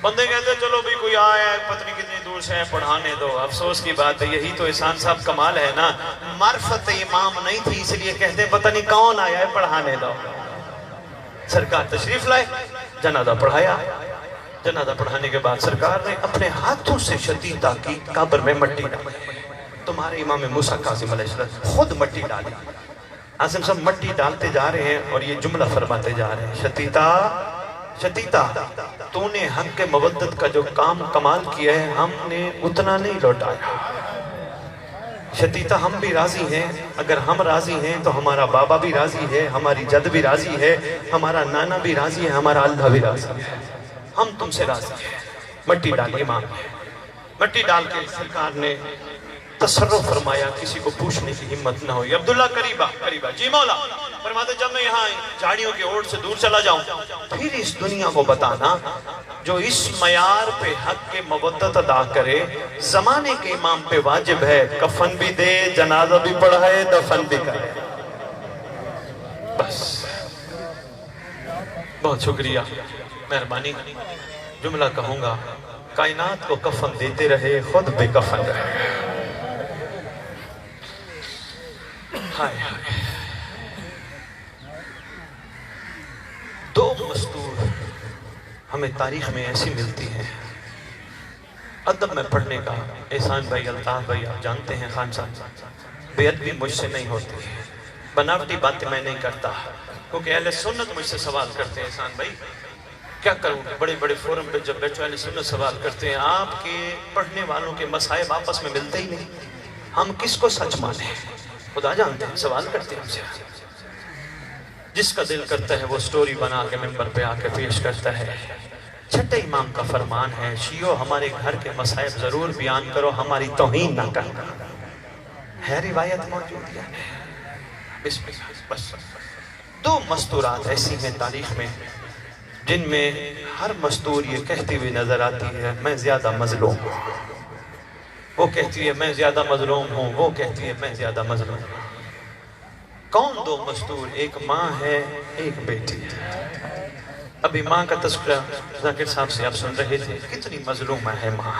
S1: بندے کہتے چلو بھی کوئی آیا ہے، پتنی کتنی دور سے ہے، پڑھانے دو۔ افسوس کی بات ہے، یہی تو احسان صاحب کمال ہے نا، معرفت امام نہیں تھی اس لیے کہتے پتہ نہیں کون آیا ہے، پڑھانے دو۔ سرکار تشریف لائے، جنازہ پڑھایا۔ جنازہ پڑھانے کے بعد سرکار نے اپنے ہاتھوں سے شدیدہ کی قبر میں مٹی ڈالی۔ تمہارے امام موسیٰ کاظم علیہ السلام خود مٹی ڈالی، عاصم صاحب مٹی ڈالتے جا رہے ہیں اور یہ جملہ فرماتے جا رہے ہیں، شتیتا شتیتا تو نے حق کے مودت کا جو کام کمال کیا ہے ہم نے اتنا نہیں لوٹایا۔ شتیتا ہم بھی راضی ہیں، اگر ہم راضی ہیں تو ہمارا بابا بھی راضی ہے، ہماری جد بھی راضی ہے، ہمارا نانا بھی راضی ہے، ہمارا اللہ بھی راضی ہے، ہم تم سے راضی ہیں۔ مٹی ڈالی امام نے، مٹی ڈال کے سرکار نے تصرف فرمایا، کسی کو پوچھنے کی ہمت نہ ہوئی۔ عبداللہ قریبا جی مولا، فرماتے جب میں یہاں جھاڑیوں کے اوٹ سے دور چلا جاؤں پھر اس دنیا کو بتانا جو اس معیار پہ حق کے مودت ادا کرے، زمانے کے امام پہ واجب ہے کفن بھی دے، جنازہ بھی پڑھائے، دفن بھی کرے۔ بس بہت شکریہ، مہربانی، جملہ کہوں گا، کائنات کو کفن دیتے رہے، خود بے کفن رہے۔ ہائے ہائے، دو مستور ہمیں تاریخ میں ایسی ملتی ہیں. ادب میں پڑھنے کا احسان بھائی، الطاف بھائی آپ جانتے ہیں، خان صاحب بے ادبی مجھ سے نہیں ہوتی، بناوٹی باتیں میں نہیں کرتا، کیونکہ اہل سنت مجھ سے سوال کرتے ہیں احسان بھائی کیا کروں. بڑے بڑے فورم پہ جب بیٹھو اہل سنت سوال کرتے ہیں، آپ کے پڑھنے والوں کے مصائب آپس میں ملتے ہی نہیں، ہم کس کو سچ مانیں؟ خدا جانتے ہیں، سوال کرتے ہیں ہم سے. جس کا دل کرتا ہے وہ سٹوری بنا کے ممبر پہ آ کے پیش کرتا ہے. چھٹے امام کا فرمان ہے، شیعو ہمارے گھر کے مصائب ضرور بیان کرو، ہماری توہین نہ کرنا. ہے روایت موجود ہے. بس دو مستورات ایسی ہیں تاریخ میں جن میں ہر مستور یہ کہتی ہوئی نظر آتی ہے میں زیادہ مظلوم ہوں. وہ کہتی ہے میں زیادہ مظلوم ہوں، وہ کہتی ہے میں زیادہ مظلوم ہوں. کون دو مستور؟ ایک ماں ہے، ایک بیٹی ہے. ابھی ماں کا تذکرہ ذاکر صاحب سے آپ سن رہے تھے، کتنی مظلومہ ہے ماں.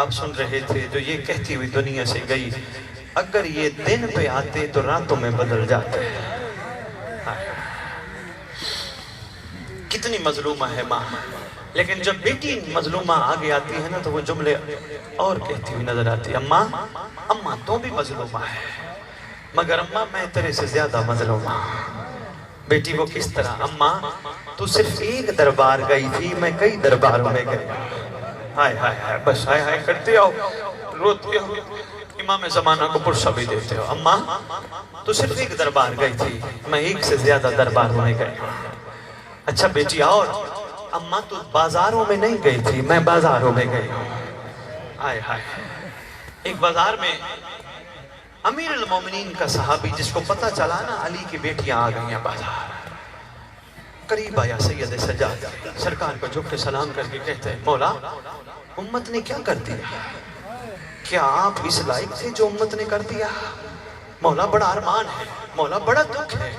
S1: آپ سن رہے تھے جو یہ کہتی ہوئی دنیا سے گئی، اگر یہ دن پہ آتے تو راتوں میں بدل جاتے. کتنی مظلومہ ہے ماں. لیکن جب بیٹی مظلومہ آگے آتی ہے نا تو وہ جملے اور کہتی ہوئی نظر آتی ہے. اماں تو بھی مظلومہ ہے، مگر اماں میں تیرے سے زیادہ مظلومہ. بیٹی وہ کس طرح؟ اماں تو صرف ایک دربار گئی تھی، میں کئی درباروں میں گئی. ہائے ہائے ہائے، بس ہائے ہائے کرتے ہو، روتے ہو، امام زمانہ کو پرسہ بھی دیتے ہو. اماں تو صرف ایک دربار گئی تھی، میں ایک سے زیادہ درباروں میں گئی. اچھا بیٹی اور؟ اماں تو بازاروں میں نہیں گئی تھی، میں بازاروں میں گئی ہوں. ہائے ہائے، ایک بازار میں امیر المومنین کا صحابی جس کو پتہ چلا نا علی کی بیٹیاں آ گئی ہیں بازار، قریب آیا سید سجاد، سرکار کو جھک کے سلام کر کے کہتے ہیں مولا امت نے کیا کر دیا؟ کیا آپ اس لائق تھے جو امت نے کر دیا؟ مولا بڑا ارمان ہے، مولا بڑا دکھ ہے،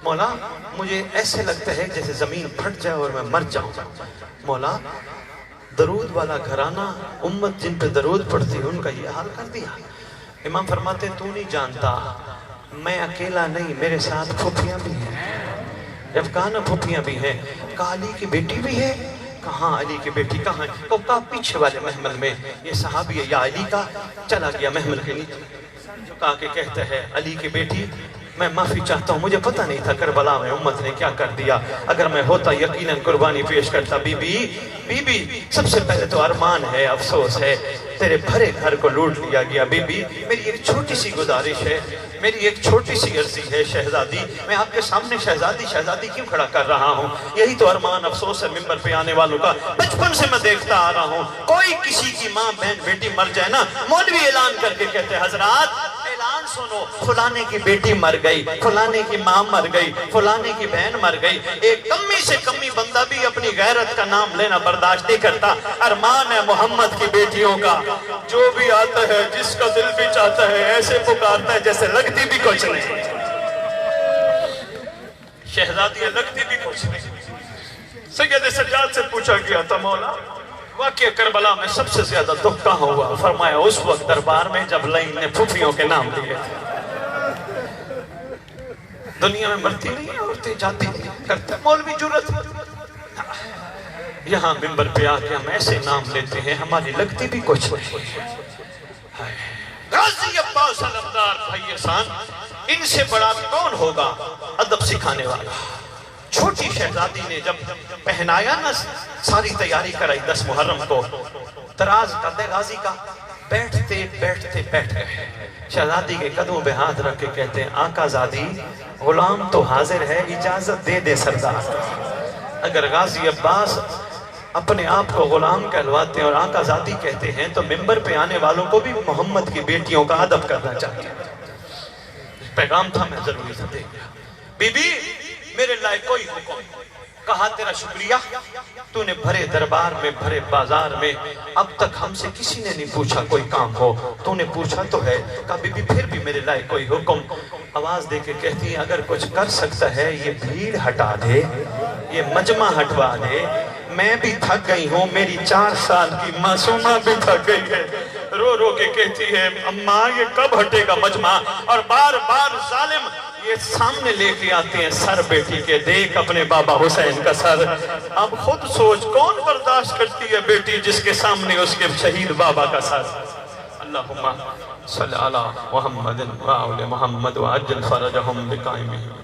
S1: مولا مجھے ایسے لگتا ہے جیسے زمین پھٹ جائے اور میں مر جاؤں. مولا درود والا گھرانہ، امت جن پہ درود پڑتی ان کا یہ حال کر دیا. امام فرماتے ہیں تو نہیں جانتا، میں اکیلا نہیں، میرے ساتھ پھوپھیاں بھی ہیں. جب کہا نا پھوپھیاں بھی ہیں، کہا علی کی بیٹی بھی ہے؟ کہاں علی کی بیٹی کہاں ہے؟ کہا پیچھے والے محمل میں. یہ صحابی ہے یا علی کا؟ چلا گیا محمل کے نیچے، کہا کہ کہتا ہے علی کی بیٹی میں معافی چاہتا ہوں، مجھے پتہ نہیں تھا کربلا میں امت نے کیا کر دیا، اگر میں ہوتا یقیناً قربانی پیش کرتا. بی بی سب سے پہلے تو ارمان ہے، افسوس ہے، تیرے بھرے گھر کو لوٹ لیا گیا. بی بی میری ایک چھوٹی سی گزارش ہے، میری ایک چھوٹی سی عرضی ہے شہزادی، میں آپ کے سامنے شہزادی کیوں کھڑا کر رہا ہوں؟ یہی تو ارمان افسوس ہے ممبر پہ آنے والوں کا. بچپن سے میں دیکھتا آ رہا ہوں، کوئی کسی کی ماں بہن بیٹی مر جائے نا، مولوی اعلان کر کے کہتے ہیں حضرات اعلان سنو، فلانے کی بیٹی مر گئی، فلانے کی ماں مر گئی، فلانے کی بہن مر گئی. ایک کمی سے کمی بندہ بھی اپنی غیرت کا نام لینا برداشت نہیں کرتا. ارمان ہے محمد کی بیٹیوں کا، جو بھی آتا ہے جس کا دل بھی چاہتا ہے ایسے پکارتا ہے جیسے لگتی بھی کچھ نہیں. شہزادیاں لگتی بھی کچھ نہیں. سید سجاد سے پوچھا گیا تھا مولا واقعہ کربلا میں سب سے زیادہ دکھ کہاں ہوا؟ فرمایا اس وقت دربار میں جب لائن نے پھوپھیوں کے نام لیے. دنیا میں مرتی نہیں ہیں عورتیں، جاتی نہیں کرتے مولوی جرت. یہاں ممبر پہ آ کے ہم ایسے نام لیتے ہیں ہماری لگتی بھی کچھ نہیں. غازی عباس علمدار بھائی احسان، ان سے بڑا کون ہوگا ادب سکھانے والا؟ چھوٹی شہزادی نے جب پہنایا نا، ساری تیاری کرائی 10 محرم کو، تراز قد غازی کا، بیٹھتے بیٹھتے بیٹھ گئے. شہزادی کے قدموں پہ ہاتھ رکھ کے کہتے ہیں آقا زادی غلام تو حاضر ہے، اجازت دے دے سردار. اگر غازی عباس اپنے آپ کو غلام کہلواتے ہیں اور آقا زادی کہتے ہیں تو ممبر پہ آنے والوں کو بھی محمد کی بیٹیوں کا ادب کرنا چاہتے ہیں. پیغام تھا میں ضروری تھا دے گیا. بی بی میرے لائے کوئی حکم؟ کہا تیرا شکریہ، تو نے بھرے دربار میں بھرے بازار میں اب تک ہم سے کسی نے نہیں پوچھا کوئی کام ہو، تو نے پوچھا تو ہے. کہا بی بی پھر بھی میرے لائے کوئی حکم؟ آواز دے کے کہتی ہے اگر کچھ کر سکتا ہے یہ بھیڑ ہٹا دے، یہ مجمع ہٹوا دے. میں بھی تھک گئی ہوں، میری 4 سال کی معصومہ بھی تھک گئی ہے، رو رو کے کہتی ہے اماں یہ کب ہٹے گا مجمع، اور بار بار ظالم یہ سامنے لے کے آتے ہیں سر بیٹی کے، دیکھ اپنے بابا حسین کا سر۔ اب خود سوچ کون برداشت کرتی ہے بیٹی جس کے سامنے اس کے شہید بابا کا سر۔ اللہم صلی علی محمد وآل محمد وعجل فرجہم بقائمہ۔